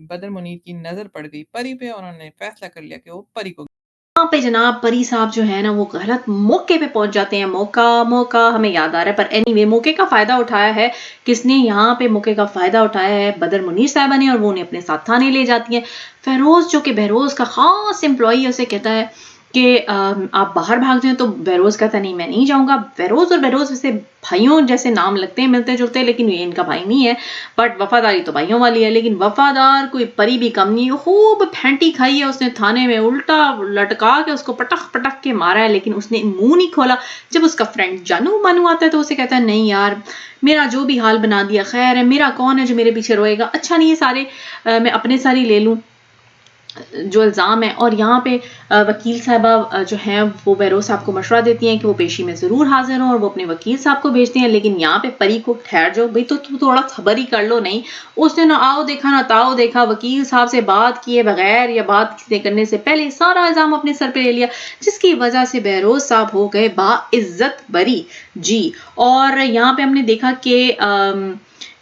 बदर मुनीर की नज़र पड़ गई परी पे और उन्होंने फैसला कर लिया कि वो परी को यहाँ पे जनाब परी साहब जो है ना वो गलत मौके पे पहुंच जाते हैं। मौका हमें याद आ रहा है पर एनीवे मौके का फायदा उठाया है। किसने यहाँ पे मौके का फायदा उठाया है? बदर मुनीर साहिबा ने। और वो उन्हें अपने साथ थाने ले जाती है। फेरोज जो कि बहरोज का खास एम्प्लॉई है उसे कहता है कि आप बाहर भाग जाएं तो बहरोज कहता नहीं मैं नहीं जाऊंगा। बहरोज और बहरोज वैसे भाइयों जैसे नाम लगते हैं, मिलते जुलते हैं, लेकिन ये इनका भाई नहीं है। बट वफादारी तो भाइयों वाली है। लेकिन वफादार कोई परी भी कम नहीं है। खूब फेंटी खाई है उसने थाने में, उल्टा लटका के उसको पटक पटक के मारा है, लेकिन उसने मुंह नहीं खोला। जब उसका फ्रेंड जानू मानू आता है तो उसे कहता है नहीं यार मेरा जो भी हाल बना दिया खैर है, मेरा कौन है जो मेरे पीछे रोएगा, अच्छा नहीं है सारे मैं अपने सारी ले लूं जो इल्ज़ाम है। और यहाँ पे वकील साहबा जो हैं वो बहरोज साहब को मशवरा देती हैं कि वो पेशी में ज़रूर हाजिर हों और वो अपने वकील साहब को भेजते हैं। लेकिन यहाँ पे परी को ठहर जाओ भाई, तो तू थोड़ा खबर ही कर लो। नहीं, उसने ना आओ देखा ना ताओ देखा, वकील साहब से बात किए बगैर या बात करने से पहले सारा इल्ज़ाम अपने सर पे ले लिया, जिसकी वजह से बहरोज साहब हो गए बाइज्जत बरी जी। और यहाँ पे हमने देखा कि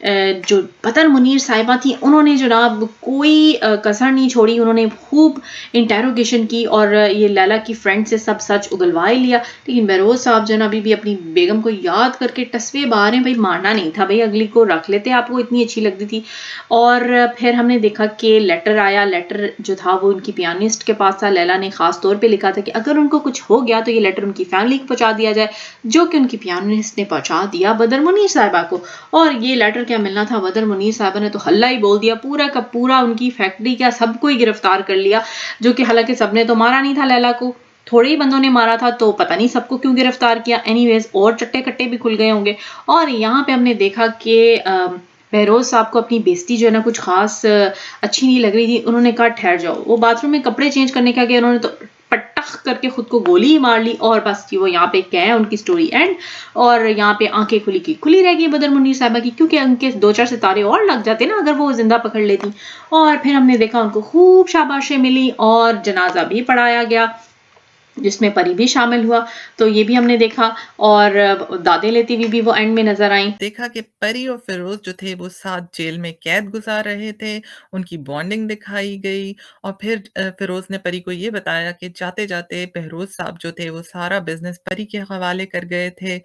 जो बदर मुनीर साहिबा थी उन्होंने जनाब कोई कसर नहीं छोड़ी, उन्होंने खूब इंटेरोगेशन की और ये लैला की फ्रेंड से सब सच उगलवा ही लिया। लेकिन बहरोज साहब जो है ना अभी भी अपनी बेगम को याद करके टसवे बाहर हैं, भाई मारना नहीं था, भाई अगली को रख लेते, आपको इतनी अच्छी लगती थी। और फिर हमने देखा कि लेटर आया, लेटर जो था वो उनकी पियानिस्ट के पास था। लैला ने खास तौर पे लिखा था कि अगर उनको कुछ हो गया तो ये लेटर उनकी फैमिली को पहुंचा दिया जाए, जो कि उनकी पियानिस्ट ने पहुंचा दिया बदर मुनीर साहिबा को। और ये लेटर क्या मिलना था, बदर मुनीर साहिबा ने तो हल्ला ही बोल दिया, पूरा का पूरा उनकी फैक्ट्री क्या सबको ही गिरफ्तार कर लिया, जो कि हालांकि सबने तो मारा नहीं था लैला को, थोड़े ही बंदों ने मारा था, तो पता नहीं सबको क्यों गिरफ्तार किया। एनीवेज और चट्टे कट्टे भी खुल गए होंगे। और यहाँ पे हमने देखा कि बहरोज साहब को अपनी बेइज्जती जो है ना कुछ खास अच्छी नहीं लग रही थी। उन्होंने कहा ठहर जाओ, वो बाथरूम में कपड़े चेंज करने का गया, उन्होंने तो पटख करके खुद को गोली ही मार ली और बस वो यहाँ पे क्या है उनकी स्टोरी एंड। और यहाँ पे आंखें खुली की खुली रह गई बदर मुनीर साहिबा की, क्योंकि उनके 2-4 सितारे और लग जाते ना अगर वो जिंदा पकड़ लेती। और फिर हमने देखा उनको खूब शाबाशी मिली और जनाजा भी पढ़ाया गया जिसमें परी भी शामिल हुआ, तो ये भी हमने देखा। और दादे लेती हुई भी वो एंड में नजर आई। देखा कि परी और फिरोज जो थे वो साथ जेल में कैद गुजार रहे थे, उनकी बॉन्डिंग दिखाई गई। और फिर फिरोज ने परी को ये बताया कि जाते जाते बहरोज साहब जो थे वो सारा बिजनेस परी के हवाले कर गए थे।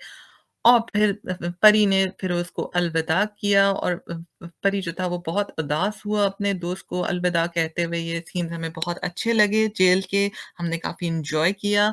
और फिर परी ने फिरोज को अलविदा किया और परी जो था वो बहुत उदास हुआ अपने दोस्त को अलविदा कहते हुए। ये सीन्स हमें बहुत अच्छे लगे जेल के, हमने काफी इंजॉय किया।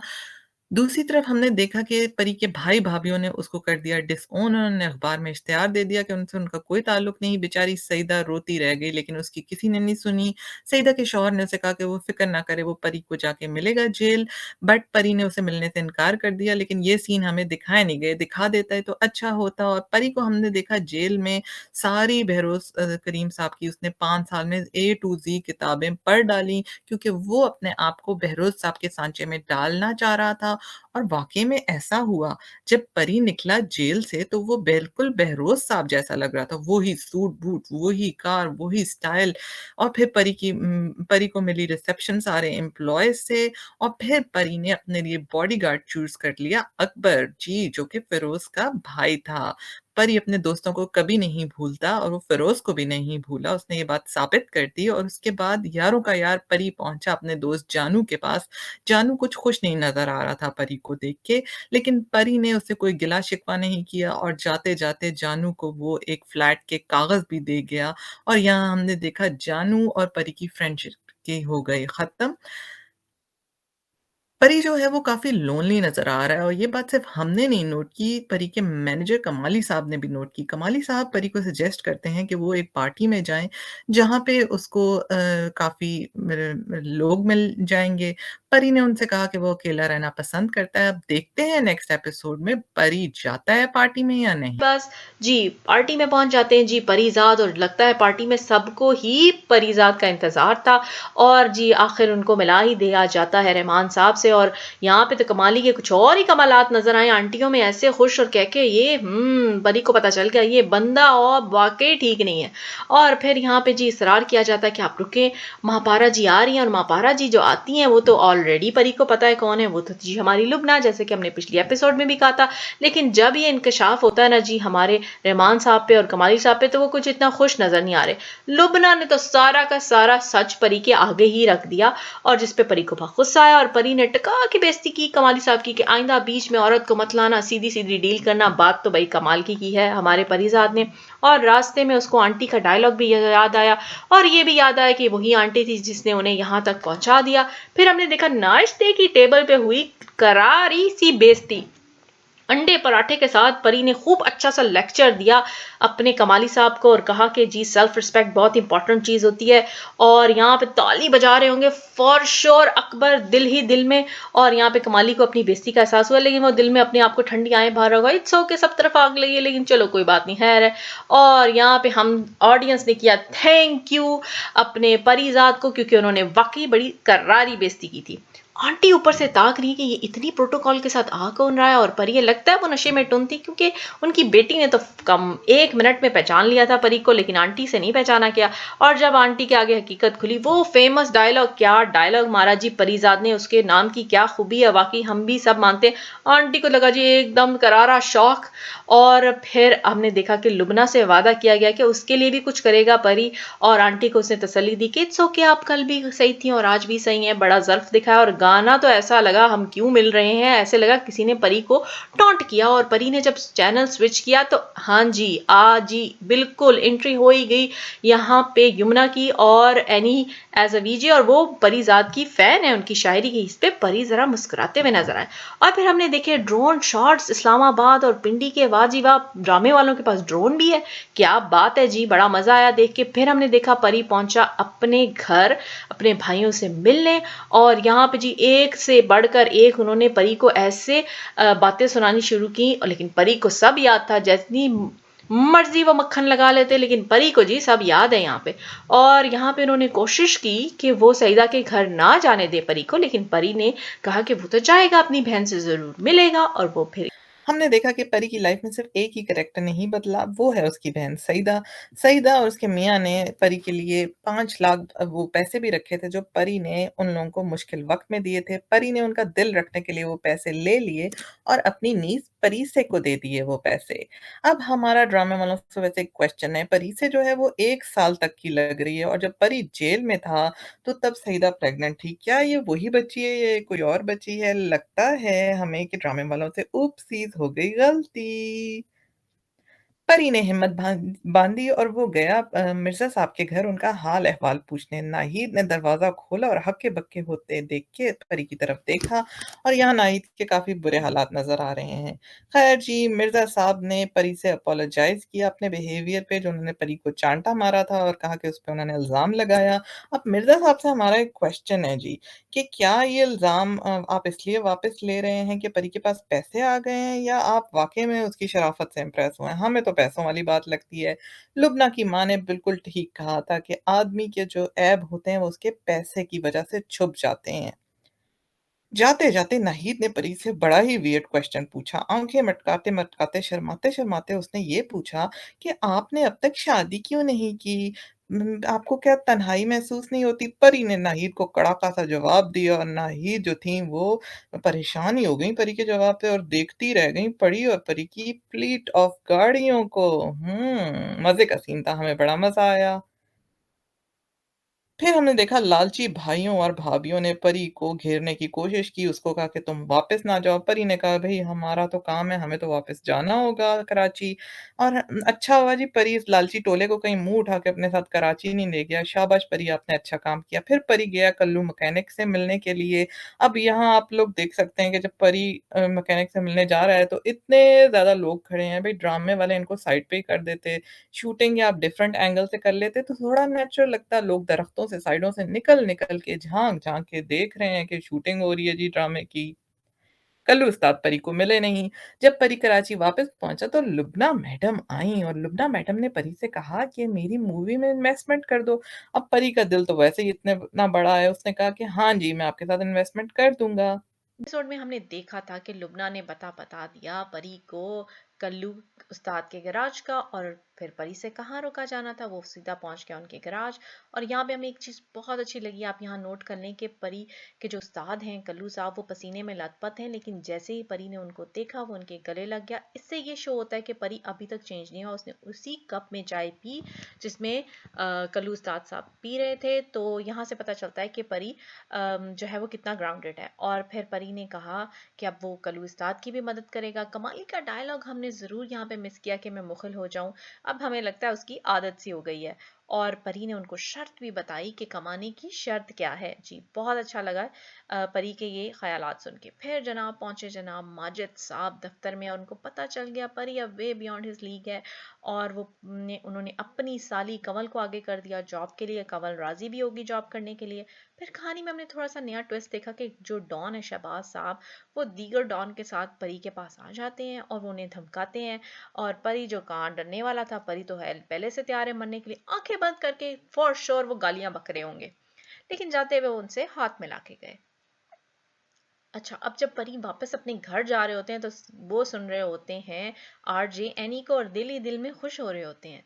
दूसरी तरफ हमने देखा कि परी के भाई-भाभीयों ने उसको कर दिया डिसओन, उन्होंने अखबार में इश्तिहार दे दिया कि उनसे उनका कोई ताल्लुक नहीं। बेचारी सईदा रोती रह गई लेकिन उसकी किसी ने नहीं सुनी। सईदा के शौहर ने उसे कहा कि वो फ़िक्र ना करे, वो परी को जाके मिलेगा जेल, बट परी ने उसे मिलने से इनकार कर दिया। लेकिन ये सीन हमें दिखाए नहीं गए, दिखा देता है तो अच्छा होता। और परी को हमने देखा जेल में सारी बहरोज़ करीम साहब की उसने 5 साल में ए टू ज़ी किताबें पढ़ डाली, क्योंकि वो अपने आप को बहरोज़ साहब के सांचे में डालना चाह रहा था। और वाक़ई में ऐसा हुआ, जब परी निकला जेल से तो वो बिल्कुल बहरोज़ साहब जैसा लग रहा था, वही सूट-बूट, वही कार, वही स्टाइल। और फिर परी को मिली रिसेप्शन सारे एम्प्लॉइज़ से। और फिर परी ने अपने लिए बॉडीगार्ड चूज़ कर लिया अकबर जी, जो कि फ़िरोज़ का भाई था। परी अपने दोस्तों को कभी नहीं भूलता और वो फ़िरोज़ को भी नहीं भूला, उसने ये बात साबित कर दी। और उसके बाद यारों का यार परी पहुँचा अपने दोस्त जानू के पास। जानू कुछ खुश नहीं नज़र आ रहा था परी को देख के, लेकिन परी ने उससे कोई गिला-शिकवा नहीं किया और जाते-जाते जानू को वो एक फ्लैट के कागज़ भी दे गया। और यहाँ हमने देखा जानू और परी की फ्रेंडशिप की हो गई ख़त्म। परी जो है वो काफ़ी लोनली नज़र आ रहा है और ये बात सिर्फ़ हमने नहीं नोट की, परी के मैनेजर कमाली साहब ने भी नोट की। कमाली साहब परी को सजेस्ट करते हैं कि वो एक पार्टी में जाएँ, जहाँ पे उसको काफ़ी लोग मिल जाएँगे। परी ने उनसे कहा कि वो अकेला रहना पसंद करता है। अब देखते हैं नेक्स्ट एपिसोड में परी जाता है पार्टी में या नहीं? बस जी, पार्टी में पहुँच जाते हैं जी परीज़ाद और लगता है पार्टी में सबको ही परीज़ाद का इंतज़ार था। और जी आखिर उनको मिला ही दिया जाता है रहमान साहब से। और यहाँ पे तो कमाली के कुछ और ही कमालात नज़र आए, आंटियों में ऐसे खुश और कह के ये परी को पता चल गया ये बंदा और वाक़ई ठीक नहीं है। और फिर यहाँ पे जी इसरार किया जाता है कि आप रुकें, महापारा जी आ रही हैं। और महापारा जी जो आती हैं वो तो ऑलरेडी परी को पता है कौन है, वो तो जी हमारी लुबना, जैसे कि हमने पिछली एपिसोड में भी कहा था। लेकिन जब ये इंकशाफ होता है ना जी हमारे रहमान साहब पे और कमाली साहब पे, तो वो कुछ इतना खुश नजर नहीं आ रहे। लुबना ने तो सारा का सारा सच परी के आगे ही रख दिया और जिस पे परी को बहुत गुस्सा आया और परी ने टका की बेइज्जती की कमाली साहब की कि आइंदा बीच में औरत को मत लाना, सीधी सीधी डील करना। बात तो भाई कमाल की है हमारे परीजाद ने। और रास्ते में उसको आंटी का डायलॉग भी याद आया और ये भी याद आया कि वही आंटी थी जिसने उन्हें यहाँ तक पहुंचा दिया। फिर हमने देखा नाश्ते की टेबल पे हुई करारी सी बेइज्जती। अंडे पराठे के साथ परी ने खूब अच्छा सा लेक्चर दिया अपने कमाली साहब को और कहा कि जी सेल्फ रिस्पेक्ट बहुत इंपॉर्टेंट चीज होती है। और यहाँ पे ताली बजा रहे होंगे फॉर श्योर अकबर दिल ही दिल में। और यहाँ पे कमाली को अपनी बेइज्जती का एहसास हुआ, लेकिन वो दिल में अपने आप को ठंडी आए बाहर होगा, इट्स ओके सब तरफ आग लगी है लेकिन चलो कोई बात नहीं है। और यहाँ पे हम ऑडियंस ने किया थैंक यू अपने परीजाद को, क्योंकि उन्होंने वाकई बड़ी करारी बेइज्जती की थी। आंटी ऊपर से ताक रही है कि ये इतनी प्रोटोकॉल के साथ आ कौन रहा है, और परी ये लगता है वो नशे में टुन थी, क्योंकि उनकी बेटी ने तो कम 1 मिनट में पहचान लिया था परी को, लेकिन आंटी से नहीं पहचाना गया। और जब आंटी के आगे हकीकत खुली, वो फेमस डायलॉग, क्या डायलॉग मारा जी परीजाद ने, उसके नाम की क्या खूबी है, वाकई हम भी सब मानते हैं। आंटी को लगा जी एकदम करारा शौक। और फिर हमने देखा कि लुबना से वादा किया गया कि उसके लिए भी कुछ करेगा परी, और आंटी को उसने तसल्ली दी कि इट्स ओके, आप कल भी सही थी और आज भी सही हैं, बड़ा ज़र्फ दिखाया। और गाना तो ऐसा लगा, हम क्यों मिल रहे हैं, ऐसे लगा किसी ने परी को टॉन्ट किया। और परी ने जब चैनल स्विच किया तो हाँ जी, जी बिल्कुल एंट्री हो ही गई यहाँ पे यमुना की और एनी एज अ वीजे, और वो परीजाद की फैन है, उनकी शायरी की। इस पे परी जरा मुस्कुराते हुए नजर आए। और फिर हमने देखे ड्रोन शॉट्स इस्लामाबाद और पिंडी के, वाह जी वाह, ड्रामे वालों के पास ड्रोन भी है, क्या बात है जी, बड़ा मजा आया देख के। फिर हमने देखा परी पहुंचा अपने घर अपने भाइयों से मिलने, और यहाँ पे जी एक से बढ़कर एक उन्होंने परी को ऐसे बातें सुनानी शुरू की, लेकिन परी को सब याद था, जितनी मर्जी वो मक्खन लगा लेते, लेकिन परी को जी सब याद है यहाँ पे। और यहाँ पे उन्होंने कोशिश की कि वो सईदा के घर ना जाने दे परी को, लेकिन परी ने कहा कि वो तो जाएगा, अपनी बहन से जरूर मिलेगा, और वो फिर हमने देखा कि परी की लाइफ में सिर्फ एक ही कैरेक्टर नहीं बदला, वो है उसकी बहन सईदा। सईदा और उसके मियाँ ने परी के लिए 5 लाख वो पैसे भी रखे थे, जो परी ने उन लोगों को मुश्किल वक्त में दिए थे। परी ने उनका दिल रखने के लिए वो पैसे ले लिए और अपनी नीज़ परीसे को दे दिए वो पैसे। अब हमारा ड्रामे वालों से वैसे एक क्वेश्चन है, परीसे जो है वो 1 साल तक की लग रही है, और जब परी जेल में था तो तब सईदा प्रेग्नेंट थी। क्या ये वही बच्ची है या ये कोई और बच्ची है? लगता है हमें कि ड्रामे वालों से ऊप्सीज़ हो गई गलती। परी ने हिम्मत बांधी और वो गया मिर्जा साहब के घर उनका हाल अहवाल पूछने। नाहिद ने दरवाजा खोला और हक्के बक्के होते देख के परी की तरफ देखा, और यहाँ नाहिद के काफी बुरे हालात नजर आ रहे हैं। खैर जी, मिर्जा साहब ने परी से अपोलोजाइज किया अपने बिहेवियर पे, जो उन्होंने परी को चांटा मारा था, और कहा कि उस पर उन्होंने इल्जाम लगाया। अब मिर्जा साहब से हमारा एक क्वेश्चन है जी, कि क्या ये इल्ज़ाम आप इसलिए वापस ले रहे हैं कि परी के पास पैसे आ गए हैं, या आप वाक़ई में उसकी शराफ़त से इम्प्रेस हुए हैं? हमें तो पैसों वाली बात लगती है। लुब्ना की माँ ने बिल्कुल ठीक कहा था कि आदमी के जो ऐब होते हैं वो उसके पैसे की वज़ह से छुप जाते हैं। जाते-जाते नाहिद ने परी से बड़ा ही वियर्ड क्वेश्चन पूछा। आंखें मटकाते-मटकाते, शर्माते-शर्माते उसने ये पूछा कि आपने अब तक शादी क्यों नहीं की? आपको क्या तन्हाई महसूस नहीं होती? परी ने नाहिद को कड़ाका-सा जवाब दिया, और नाहिद जो थीं वो परेशान ही हो गईं परी के जवाब से, और देखती रह गईं परी और परी की फ्लीट ऑफ गाड़ियों को। मज़े का सीन था, हमें बड़ा मज़ा आया। फिर हमने देखा लालची भाइयों और भाभियों ने परी को घेरने की कोशिश की, उसको कहा कि तुम वापस ना जाओ। परी ने कहा भई हमारा तो काम है, हमें तो वापस जाना होगा कराची। और अच्छा हुआ जी परी इस लालची टोले को कहीं मुँह उठा के अपने साथ कराची नहीं ले गया। शाबाश परी, आपने अच्छा काम किया। फिर परी गया कल्लू मैकेनिक से मिलने के लिए। अब यहाँ आप लोग देख सकते हैं कि जब परी मैकेनिक से मिलने जा रहा है तो इतने ज़्यादा लोग खड़े हैं, भई ड्रामे वाले इनको साइड पे ही कर देते। शूटिंग या आप डिफरेंट एंगल से कर लेते तो थोड़ा नेचुरल लगता। लोग दरख्तों से साइडों से निकल-निकल के झाँक-झाँक के देख रहे हैं कि शूटिंग हो रही है जी ड्रामे की। कल्लू उस्ताद परी को मिले नहीं। जब परी कराची वापस पहुँचा तो लुब्ना मैडम आईं, और लुब्ना मैडम ने परी से कहा कि मेरी मूवी में इन्वेस्टमेंट कर दो। अब परी का दिल तो वैसे ही इतना बड़ा है, उसने कहा कि हाँ जी, मैं आपके साथ इन्वेस्टमेंट कर दूँगा। एपिसोड में हमने देखा था कि लुबना ने बता दिया परी को कल्लू उस्ताद के गैराज का, और फिर परी से कहाँ रोका जाना था, वो सीधा पहुंच गया उनके गैराज। और यहाँ पे हमें एक चीज बहुत अच्छी लगी, आप यहाँ नोट कर लें कि परी के जो उस्ताद हैं कल्लू साहब, वो पसीने में लथपथ हैं, लेकिन जैसे ही परी ने उनको देखा वो उनके गले लग गया। इससे ये शो होता है कि परी अभी तक चेंज नहीं हुआ, उसने उसी कप में चाय पी जिसमें कल्लू उस्ताद साहब पी रहे थे। तो यहाँ से पता चलता है कि परी जो है वो कितना ग्राउंडेड है। और फिर परी ने कहा कि अब वो कल्लू उस्ताद की भी मदद करेगा। कमाली का डायलॉग हमने ज़रूर यहाँ पे मिस किया कि मैं मुखिल हो जाऊं, अब हमें लगता है उसकी आदत सी हो गई है। और परी ने उनको शर्त भी बताई कि कमाने की शर्त क्या है। जी बहुत अच्छा लगा परी के ये ख्यालात सुन के। फिर जनाब पहुंचे जनाब माजिद साहब दफ्तर में, और उनको पता चल गया परी अब वे बियॉन्ड हिज लीग है, और उन्होंने अपनी साली कंवल को आगे कर दिया जॉब के लिए। कंवल राजी भी होगी जॉब करने के लिए। फिर कहानी में हमने थोड़ा सा नया ट्विस्ट देखा कि जो डॉन है शहबाज साहब, वो दीगर डॉन के साथ परी के पास आ जाते हैं और वो उन्हें धमकाते हैं। और परी जो कान डरने वाला था, परी तो है पहले से तैयार है मरने के लिए, आंखें बंद करके फॉर श्योर वो गालियां बक रहे होंगे, लेकिन जाते हुए उनसे हाथ मिला के गए। अच्छा, अब जब परी वापस अपने घर जा रहे होते हैं तो वो सुन रहे होते हैं आरजे एनी को और दिल ही दिल में खुश हो रहे होते हैं।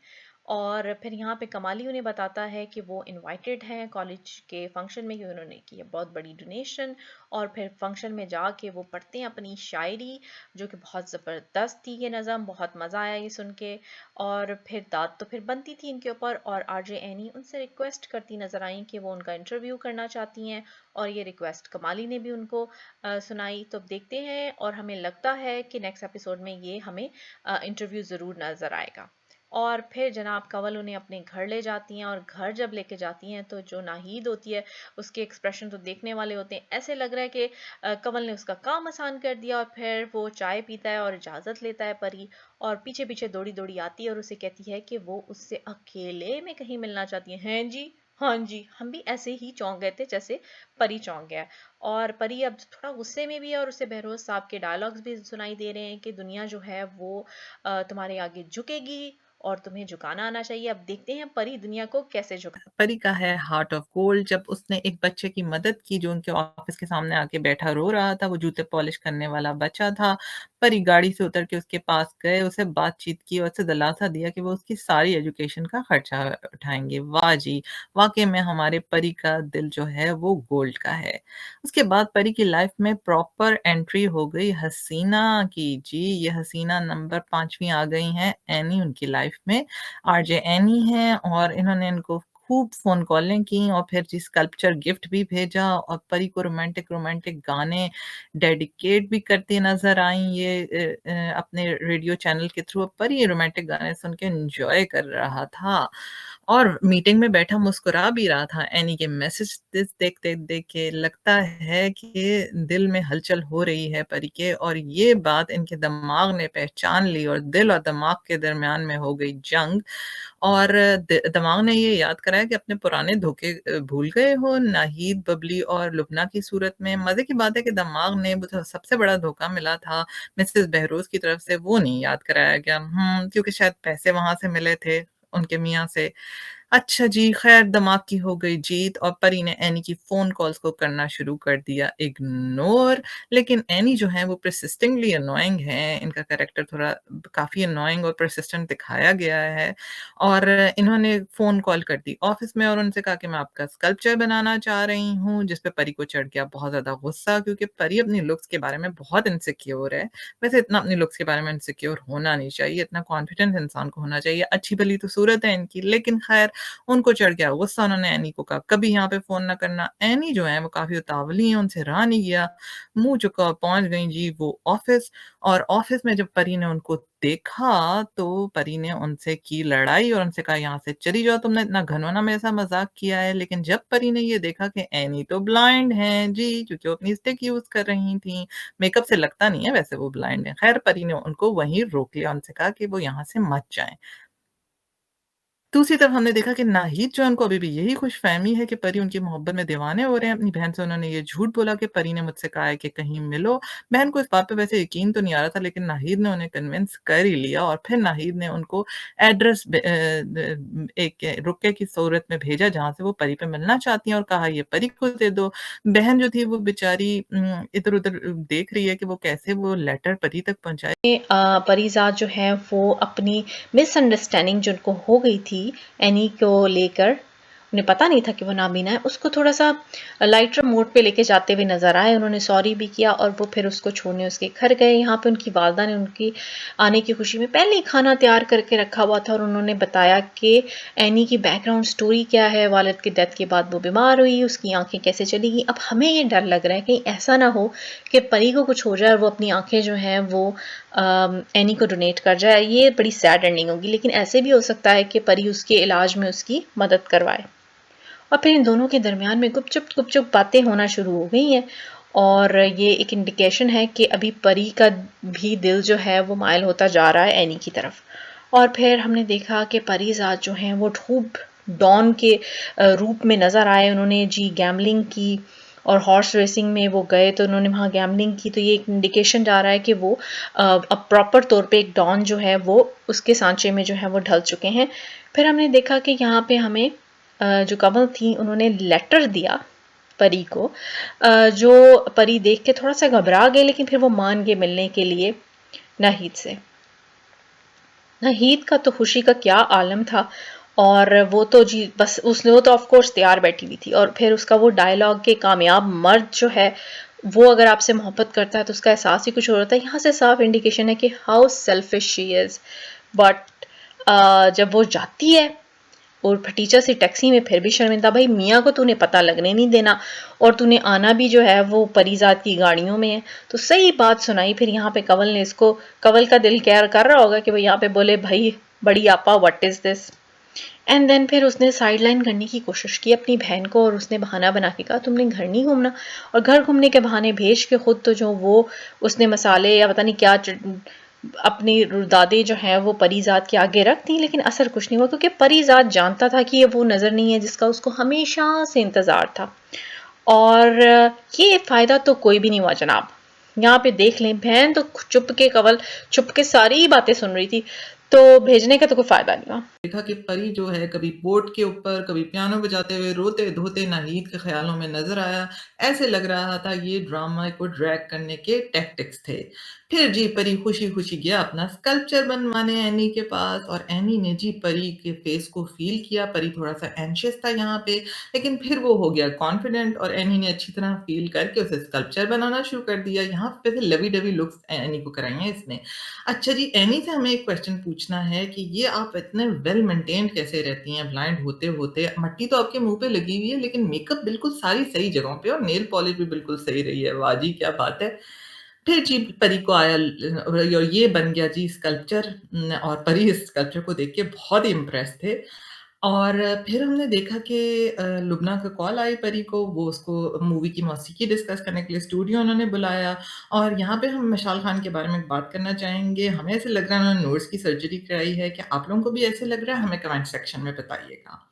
और फिर यहाँ पे कमाली उन्हें बताता है कि वो इनवाइटेड हैं कॉलेज के फंक्शन में, कि उन्होंने की है बहुत बड़ी डोनेशन। और फिर फंक्शन में जाके वो पढ़ते हैं अपनी शायरी, जो कि बहुत ज़बरदस्त थी ये नज़म, बहुत मज़ा आया ये सुन के। और फिर दाद तो फिर बनती थी इनके ऊपर, और आरजे एनी उनसे रिक्वेस्ट करती नज़र आई कि वो उनका इंटरव्यू करना चाहती हैं। और ये रिक्वेस्ट कमाली ने भी उनको सुनाई। तो अब देखते हैं, और हमें लगता है कि नेक्स्ट एपिसोड में ये हमें इंटरव्यू ज़रूर नज़र आएगा। और फिर जनाब कंवल उन्हें अपने घर ले जाती हैं, और घर जब लेके जाती हैं तो जो नाहीद होती है उसके एक्सप्रेशन तो देखने वाले होते हैं। ऐसे लग रहा है कि कंवल ने उसका काम आसान कर दिया। और फिर वो चाय पीता है और इजाज़त लेता है परी, और पीछे पीछे दौड़ी दौड़ी आती है और उसे कहती है कि वो उससे अकेले में कहीं मिलना चाहती है। हैं जी, हाँ जी, हम भी ऐसे ही चौंक गए थे जैसे परी चौंक गया। और परी अब थोड़ा गुस्से में भी है, और उसे बहरोज साहब के डायलॉग्स भी सुनाई दे रहे हैं कि दुनिया जो है वो तुम्हारे आगे झुकेगी और तुम्हें झुकाना आना चाहिए। अब देखते हैं परी दुनिया को कैसे झुका। परी का है हार्ट ऑफ गोल्ड। जब उसने एक बच्चे की मदद की जो उनके ऑफिस के सामने आके बैठा रो रहा था, वो जूते पॉलिश करने वाला बच्चा था। परी गाड़ी से उतर के उसके पास गए, उसे बातचीत की और उसे दिलासा दिया कि वो उसकी सारी एजुकेशन का खर्चा उठाएंगे। वाह जी, वाकई में हमारे परी का दिल जो है वो गोल्ड का है। उसके बाद परी की लाइफ में प्रॉपर एंट्री हो गई हसीना की। जी, ये हसीना नंबर 5वीं आ गई हैं एनी उनकी लाइफ में। आरजे एनी हैं और इन्होंने इनको खूब फ़ोन कॉलें की और फिर जी स्कल्पचर गिफ्ट भी भेजा और परी को रोमांटिक रोमांटिक गाने डेडिकेट भी करती नज़र आईं ये अपने रेडियो चैनल के थ्रू। परी ये रोमांटिक गाने सुन के एन्जॉय कर रहा था और मीटिंग में बैठा मुस्कुरा भी रहा था। एनी के मैसेज देख के लगता है कि दिल में हलचल हो रही है परी के, और ये बात इनके दिमाग ने पहचान ली और दिल और दिमाग के दरमियान में हो गई जंग। और दिमाग ने ये याद कराया कि अपने पुराने धोखे भूल गए हो नाहिद, बबली और लुबना की सूरत में। मज़े की बात है कि दिमाग ने वो जो सबसे बड़ा धोखा मिला था मिसेस बहरोज़ की तरफ से, वो नहीं याद कराया गया। क्योंकि शायद पैसे वहाँ से मिले थे उनके मियाँ से। अच्छा जी, खैर दिमाग की हो गई जीत और परी ने एनी की फ़ोन कॉल्स को करना शुरू कर दिया इग्नोर। लेकिन एनी जो है वो परसिस्टेंटली अननोइंग हैं, इनका कैरेक्टर थोड़ा काफ़ी अननोइंग और परसिस्टेंट दिखाया गया है। और इन्होंने फ़ोन कॉल कर दी ऑफ़िस में और उनसे कहा कि मैं आपका स्कल्पचर बनाना चाह रही हूँ, जिस पे परी को चढ़ गया बहुत ज़्यादा गुस्सा, क्योंकि परी अपनी लुक्स के बारे में बहुत इनसिक्योर है। वैसे इतना अपनी लुक्स के बारे में इनसिक्योर होना नहीं चाहिए, इतना कॉन्फिडेंट इंसान को होना चाहिए। अच्छी-भली तो सूरत है इनकी, लेकिन खैर उनको चढ़ गया गुस्सा। उन्होंने एनी को कहा कभी यहाँ पे फ़ोन ना करना। एनी जो है वो काफ़ी उतावली हैं, उनसे रहा नहीं गया। मुँह चुका और पहुँच गई जी वो ऑफ़िस। और ऑफ़िस में जब परी ने उनको देखा तो परी ने उनसे की लड़ाई और उनसे कहा यहाँ से चली जाओ, तुमने इतना घनौना मेरे साथ मज़ाक किया है। लेकिन जब परी ने ये देखा कि एनी तो ब्लाइंड हैं जी, क्योंकि वो अपनी स्टिक यूज़ कर रही थीं। मेकअप से लगता नहीं है वैसे वो ब्लाइंड हैं। ख़ैर परी ने उनको वहीं रोक लिया, उनसे कहा कि वो यहाँ से मत जाएँ। दूसरी तरफ हमने देखा कि नाहिद जो है उनको अभी भी यही खुशफ़हमी है कि परी उनकी मोहब्बत में दीवाने हो रहे हैं। अपनी बहन से उन्होंने ये झूठ बोला कि परी ने मुझसे कहा है कि कहीं मिलो। बहन को इस बात पे वैसे यकीन तो नहीं आ रहा था, लेकिन नाहिद ने उन्हें कन्विंस कर ही लिया और फिर नाहिद ने उनको एड्रेस एक रुपये की सूरत में भेजा जहाँ से वो परी पे मिलना चाहती हैं और कहा ये परी को दे दो। बहन जो थी वो बेचारी इधर-उधर देख रही है कि वो कैसे वो लेटर परी तक पहुँचाए। परिज़ाद जो है वो अपनी मिसअंडरस्टैंडिंग जो उनको हो गई थी एनी को लेकर, उन्हें पता नहीं था कि वो नाबीना है, उसको थोड़ा सा लाइटर मोड पे लेके जाते हुए नजर आए। उन्होंने सॉरी भी किया और वो फिर उसको छोड़ने उसके घर गए। यहाँ पे उनकी वालदा ने उनकी आने की खुशी में पहले ही खाना तैयार करके रखा हुआ था और उन्होंने बताया कि एनी की बैकग्राउंड स्टोरी क्या है, वालिद की डेथ के बाद वो बीमार हुई, उसकी आंखें कैसे चली गई। अब हमें ये डर लग रहा है कहीं ऐसा ना हो कि परी को कुछ हो जाए और वो अपनी आंखें जो हैं वो एनी को डोनेट कर जाए। ये बड़ी सैड एंडिंग होगी, लेकिन ऐसे भी हो सकता है कि परी उसके इलाज में उसकी मदद करवाए। और फिर इन दोनों के दरमियान में गुपचुप बातें होना शुरू हो गई हैं, और ये एक इंडिकेशन है कि अभी परी का भी दिल जो है वो मायल होता जा रहा है एनी की तरफ। और फिर हमने देखा कि परीज़ाद जो हैं वो खूब डॉन के रूप में नज़र आए। उन्होंने जी गैमलिंग की और हॉर्स रेसिंग में वो गए तो उन्होंने वहाँ गैमलिंग की, तो ये एक इंडिकेशन जा रहा है कि वो अब प्रॉपर तौर पे एक डॉन जो है वो उसके सांचे में जो है वो ढल चुके हैं। फिर हमने देखा कि यहाँ पे हमें जो कमल थी उन्होंने लेटर दिया परी को, जो परी देख के थोड़ा सा घबरा गई, लेकिन फिर वो मान गए मिलने के लिए नाहीद से। नाहीद का तो खुशी का क्या आलम था, और वो तो जी बस उसने वो तो ऑफ कोर्स तैयार बैठी हुई थी। और फिर उसका वो डायलॉग के कामयाब मर्द जो है वो अगर आपसे मोहब्बत करता है तो उसका एहसास ही कुछ और होता है। यहाँ से साफ इंडिकेशन है कि how selfish she is. But जब वो जाती है और टीचर से टैक्सी में, फिर भी शर्मिंदा, भाई मियाँ को तूने पता लगने नहीं देना, और तूने आना भी जो है वो परिजात की गाड़ियों में है। तो सही बात सुनाई। फिर यहाँ पे कंवल ने इसको, कंवल का दिल केयर कर रहा होगा कि भाई यहाँ पे बोले भाई बड़ी आपा what is this. And then फिर उसने साइड लाइन करने की कोशिश की अपनी बहन को, और उसने बहाना बना के कहा तुमने घर नहीं घूमना, और घर घूमने के बहाने भेज के खुद तो जो वो उसने मसाले या पता नहीं क्या अपनी दादी जो है वो परिजात के आगे रख दी, लेकिन असर कुछ नहीं हुआ, क्योंकि परिजात जानता था कि ये वो नज़र नहीं है जिसका उसको हमेशा से इंतज़ार था। और ये फ़ायदा तो कोई भी नहीं हुआ जनाब। यहाँ पे देख लें, बहन तो चुप के, कवल चुप के सारी बातें सुन रही थी, तो भेजने का तो कोई फ़ायदा नहीं हुआ। देखा कि परी जो है कभी बोट के ऊपर, कभी पियानो बजाते हुए रोते-धोते नाहीद के ख़्यालों में नज़र आया। ऐसे लग रहा था ये ड्रामा को ड्रैग करने के टैक्टिक्स थे। फिर जी परी खुशी-खुशी गया अपना स्कल्पचर बनवाने एनी के पास, और एनी ने जी परी के फेस को फ़ील किया। परी थोड़ा-सा एंग्ज़ियस था यहाँ पे, लेकिन फिर वो हो गया कॉन्फिडेंट, और एनी ने अच्छी तरह फ़ील करके उसे स्कल्पचर बनाना शुरू कर दिया। यहाँ पे से लवी-डवी लुक्स एनी को कराई हैं इसने। अच्छा जी, एनी से हमें एक क्वेश्चन पूछना है कि ये आप इतने वेल मेंटेन्ड कैसे रहती हैं ब्लाइंड होते-होते? मट्टी तो आपके मुँह पे लगी हुई है, लेकिन मेकअप बिल्कुल सारी सही जगहों पे, और नेल पॉलिश भी बिल्कुल सही रही है। वाह जी, क्या बात है! फिर जी परी को आया ये बन गया जी स्कल्पचर, और परी इस स्कल्पचर को देख के बहुत ही इम्प्रेस थे। और फिर हमने देखा कि लुब्ना का कॉल आई परी को, वो उसको मूवी की मौसीकी डिस्कस करने के लिए स्टूडियो उन्होंने बुलाया। और यहाँ पे हम मशाल खान के बारे में बात करना चाहेंगे। हमें ऐसे लग रहा है उन्होंने नोज़ की सर्जरी कराई है। क्या आप लोगों को भी ऐसे लग रहा है? हमें कमेंट सेक्शन में बताइएगा।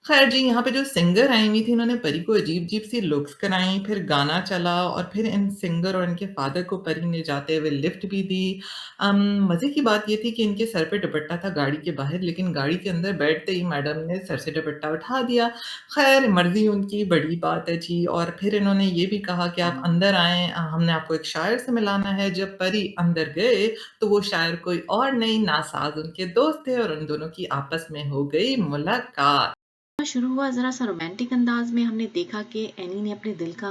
ख़ैर जी, यहाँ पे जो सिंगर आई हुई थी, उन्होंने परी को अजीब-अजीब सी लुक्स कराई, फिर गाना चला, और फिर इन सिंगर और इनके फ़ादर को परी ने जाते हुए लिफ्ट भी दी। मज़े की बात ये थी कि इनके सर पे दुपट्टा था गाड़ी के बाहर, लेकिन गाड़ी के अंदर बैठते ही मैडम ने सर से दुपट्टा उठा दिया। ख़ैर मर्ज़ी उनकी, बड़ी बात है जी। और फिर इन्होंने ये भी कहा कि आप अंदर आएँ, हमने आपको एक शायर से मिलाना है। जब परी अंदर गए, तो वो शायर कोई और नहीं, नासाज़ उनके दोस्त थे, और उन दोनों की आपस में हो गई मुलाकात। शुरू हुआ ज़रा सा रोमांटिक अंदाज में। हमने देखा कि एनी ने अपने दिल का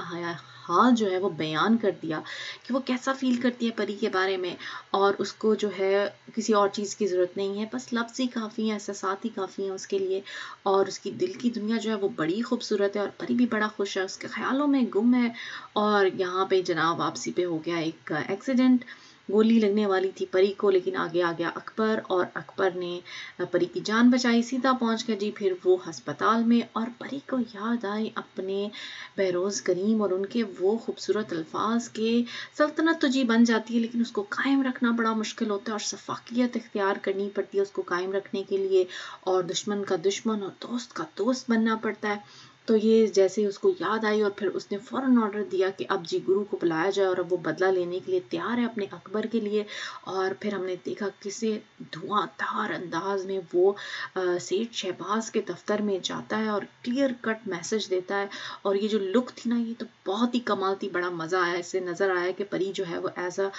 हाल जो है वो बयान कर दिया कि वो कैसा फील करती है परी के बारे में, और उसको जो है किसी और चीज़ की ज़रूरत नहीं है, बस लफ्ज़ ही काफ़ी हैं, एहसासात ही काफ़ी हैं उसके लिए। और उसकी दिल की दुनिया जो है वो बड़ी खूबसूरत है, और परी भी बड़ा खुश है, उसके ख्यालों में गुम है। और यहाँ पे जनाब वापसी पे हो गया एक एक्सीडेंट। गोली लगने वाली थी परी को, लेकिन आगे आ गया अकबर, और अकबर ने परी की जान बचाई। सीधा पहुंच गया जी फिर वो अस्पताल में, और परी को याद आए अपने बहरोज़ करीम और उनके वो खूबसूरत अल्फाज के। सल्तनत तो जी बन जाती है, लेकिन उसको कायम रखना बड़ा मुश्किल होता है, और शफाकियत इख्तियार करनी पड़ती है उसको कायम रखने के लिए, और दुश्मन का दुश्मन और दोस्त का दोस्त बनना पड़ता है। तो ये जैसे ही उसको याद आई, और फिर उसने फ़ौरन ऑर्डर दिया कि अब जी गुरु को बुलाया जाए, और अब वो बदला लेने के लिए तैयार है अपने अकबर के लिए। और फिर हमने देखा किसे धुआंधार अंदाज में वो सेठ शहबाज के दफ्तर में जाता है और क्लियर कट मैसेज देता है। और ये जो लुक थी ना, ये तो बहुत ही कमाल थी, बड़ा मज़ा आया। इससे नज़र आया कि परी जो है वो एज अ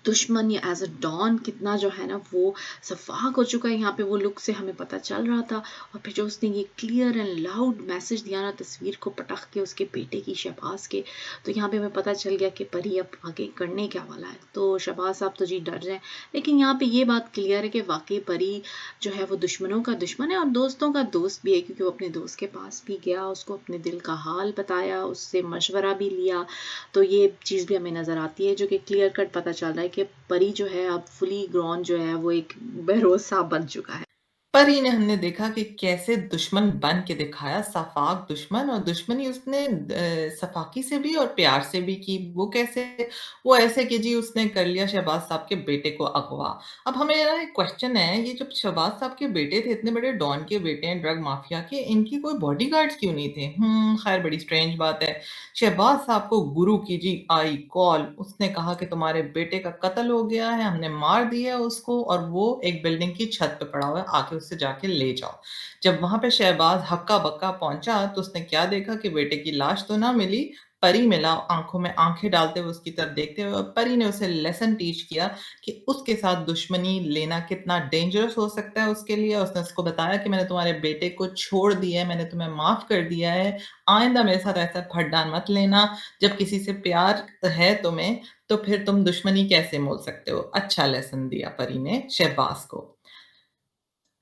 दुश्मन या एज अ डॉन कितना जो है ना वो सफाक हो चुका है। यहाँ पे वो लुक से हमें पता चल रहा था। और फिर जो उसने ये क्लियर एंड लाउड मैसेज दिया ना, तस्वीर को पटख के उसके बेटे की, शहबाज के, तो यहाँ पे हमें पता चल गया कि परी अब आगे करने क्या वाला है। तो शहबाज साहब तो जी डर जाए, लेकिन यहाँ पे ये बात क्लियर है कि वाकई परी जो है वो दुश्मनों का दुश्मन है और दोस्तों का दोस्त भी है, क्योंकि वो अपने दोस्त के पास भी गया, उसको अपने दिल का हाल बताया, उससे मशवरा भी लिया। तो ये चीज़ भी हमें नज़र आती है, जो कि क्लियर कट पता चल रहा है कि परी जो है अब फुली ग्रोन जो है वो एक बहरोज़ साहब बन चुका है। पर ही ने हमने देखा कि कैसे दुश्मन बन के दिखाया, सफ़ाक दुश्मन, और दुश्मनी उसने सफ़ाकी से भी और प्यार से भी की। वो कैसे? वो ऐसे कि जी उसने कर लिया शहबाज साहब के बेटे को अगवा। अब हमें ना एक क्वेश्चन है, ये जब शहबाज साहब के बेटे थे, इतने बड़े डॉन के बेटे हैं, ड्रग माफिया के, इनकी कोई बॉडीगार्ड्स क्यों नहीं थे? खैर बड़ी स्ट्रेंज बात है। शहबाज साहब को गुरु की जी आई कॉल, उसने कहा कि तुम्हारे बेटे का कत्ल हो गया है, हमने मार दिया उसको, और वो एक बिल्डिंग की छत पे पड़ा हुआ है, आके उसे जाके ले जाओ। जब वहाँ पे शहबाज़ हक्का-बक्का पहुँचा तो उसने क्या देखा कि बेटे की लाश तो ना मिली, परी मिला आँखों में आँखें डालते हुए उसकी तरफ देखते हुए, और परी ने उसे लेसन टीच किया कि उसके साथ दुश्मनी लेना कितना डेंजरस हो सकता है उसके लिए। उसने उसको बताया कि मैंने तुम्हारे बेटे को छोड़ दिया है, मैंने तुम्हें माफ़ कर दिया है, आइंदा मेरे साथ ऐसा फड्डान मत लेना। जब किसी से प्यार है तुम्हें, तो फिर तुम दुश्मनी कैसे मोल सकते हो? अच्छा लेसन दिया परी ने शहबाज़ को।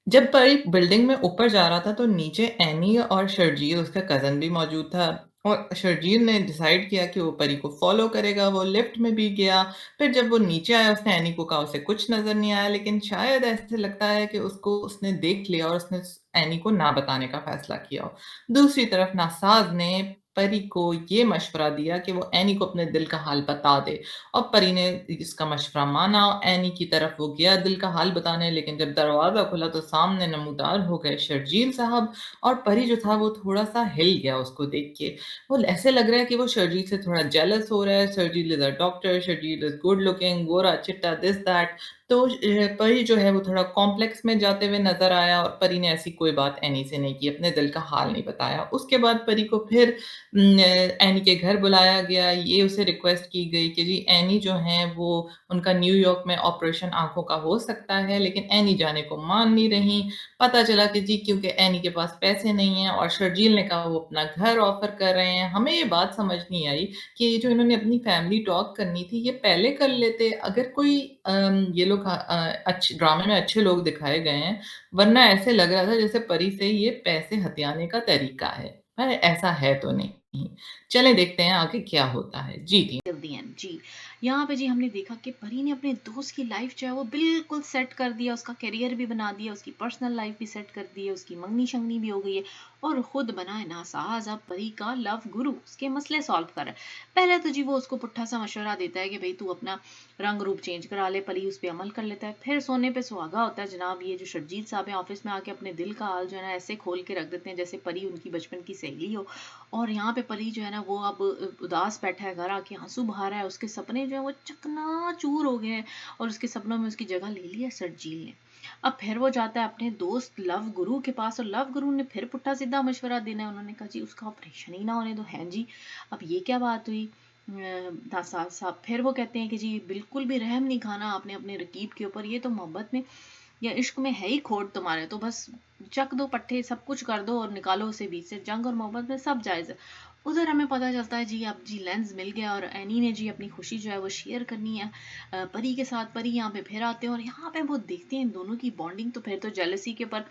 जब परी बिल्डिंग में ऊपर जा रहा था तो नीचे एनी और शर्जील उसका कज़न भी मौजूद था, और शर्जील ने डिसाइड किया कि वो परी को फ़ॉलो करेगा। वो लिफ्ट में भी गया, फिर जब वो नीचे आया उसने एनी को कहा उसे कुछ नज़र नहीं आया, लेकिन शायद ऐसे लगता है कि उसको उसने देख लिया और उसने एनी को ना बताने का फ़ैसला किया हो। दूसरी तरफ नासाज़ ने परी को ये मशवरा दिया कि वो एनी को अपने दिल का हाल बता दे, और परी ने इसका मशवरा माना। एनी की तरफ वो गया दिल का हाल बताने, लेकिन जब दरवाज़ा खुला तो सामने नमूदार हो गए शर्जील साहब, और परी जो था वो थोड़ा-सा हिल गया उसको देख के। वो ऐसे लग रहा है कि वो शर्जील से थोड़ा जेलस हो रहा है। Sharjeel is a doctor, Sharjeel is good looking, गोरा-चिट्टा, दिस दैट। तो परी जो है वो थोड़ा कॉम्प्लेक्स में जाते हुए नज़र आया, और परी ने ऐसी कोई बात एनी से नहीं की, अपने दिल का हाल नहीं बताया। उसके बाद परी को फिर एनी के घर बुलाया गया। ये उसे रिक्वेस्ट की गई कि जी एनी जो हैं वो उनका न्यूयॉर्क में ऑपरेशन आँखों का हो सकता है, लेकिन एनी जाने को मान नहीं रहीं। पता चला कि जी क्योंकि एनी के पास पैसे नहीं हैं, और शर्जील ने कहा वो अपना घर ऑफ़र कर रहे हैं। हमें ये बात समझ नहीं आई कि ये जो इन्होंने अपनी फैमिली टॉक करनी थी ये पहले कर लेते। अगर कोई ये लोग अच्छे ड्रामे में अच्छे लोग दिखाए गए हैं, वरना ऐसे लग रहा था जैसे परी से ये पैसे हथियाने का तरीका है। पर ऐसा है तो नहीं। चलें देखते हैं आगे क्या होता है। जी, टी टिल द एंड जी। यहाँ पे जी हमने देखा कि परी ने अपने दोस्त की लाइफ जो है वो बिल्कुल सेट कर दिया, उसका करियर भी बना दिया, उसकी पर्सनल लाइफ भी सेट कर दी है, उसकी मंगनी शंगनी भी हो गई है, और खुद बना है नासाज अब परी का लव गुरु, उसके मसले सॉल्व कर रहा है। पहले तो जी वो उसको पुट्ठा सा मशवरा देता है कि भाई तू अपना रंग रूप चेंज करा ले, परी उस पर अमल कर लेता है। फिर सोने पे सुहागा होता है जनाब, ये जो शर्जील साहब है ऑफिस में आके अपने दिल का हाल जो है ना ऐसे खोल के रख देते हैं जैसे परी उनकी बचपन की सहेली हो। और यहाँ पे परी जो है ना वो अब उदास बैठा है, घर आके आंसू बहा रहा है, उसके सपने जो है वो चकनाचूर हो गए हैं, और उसके सपनों में उसकी जगह ले ली है सरजील ने। अब फिर वो जाता है अपने दोस्त लव गुरु के पास, और लव गुरु ने फिर पुट्ठा सीधा मशवरा देना है। उन्होंने कहा जी उसका ऑपरेशन ही ना होने दो। हैं जी, अब ये क्या बात हुई? साहब साहब फिर वो कहते हैं कि जी बिल्कुल भी रहम नहीं खाना आपने अपने रकीब के ऊपर, ये तो मोहब्बत में या इश्क में है ही खोट तुम्हारे, तो बस चक दो पट्टे, सब कुछ कर दो और निकालो उसे बीच से। जंग और मोहब्बत में सब जायज़ है। उधर हमें पता चलता है जी अब जी लेंस मिल गया, और एनी ने जी अपनी खुशी जो है वो शेयर करनी है परी के साथ। परी यहाँ पे फिर आते हैं, और यहाँ पे वो देखते हैं इन दोनों की बॉन्डिंग, तो फिर तो जेलसी के पर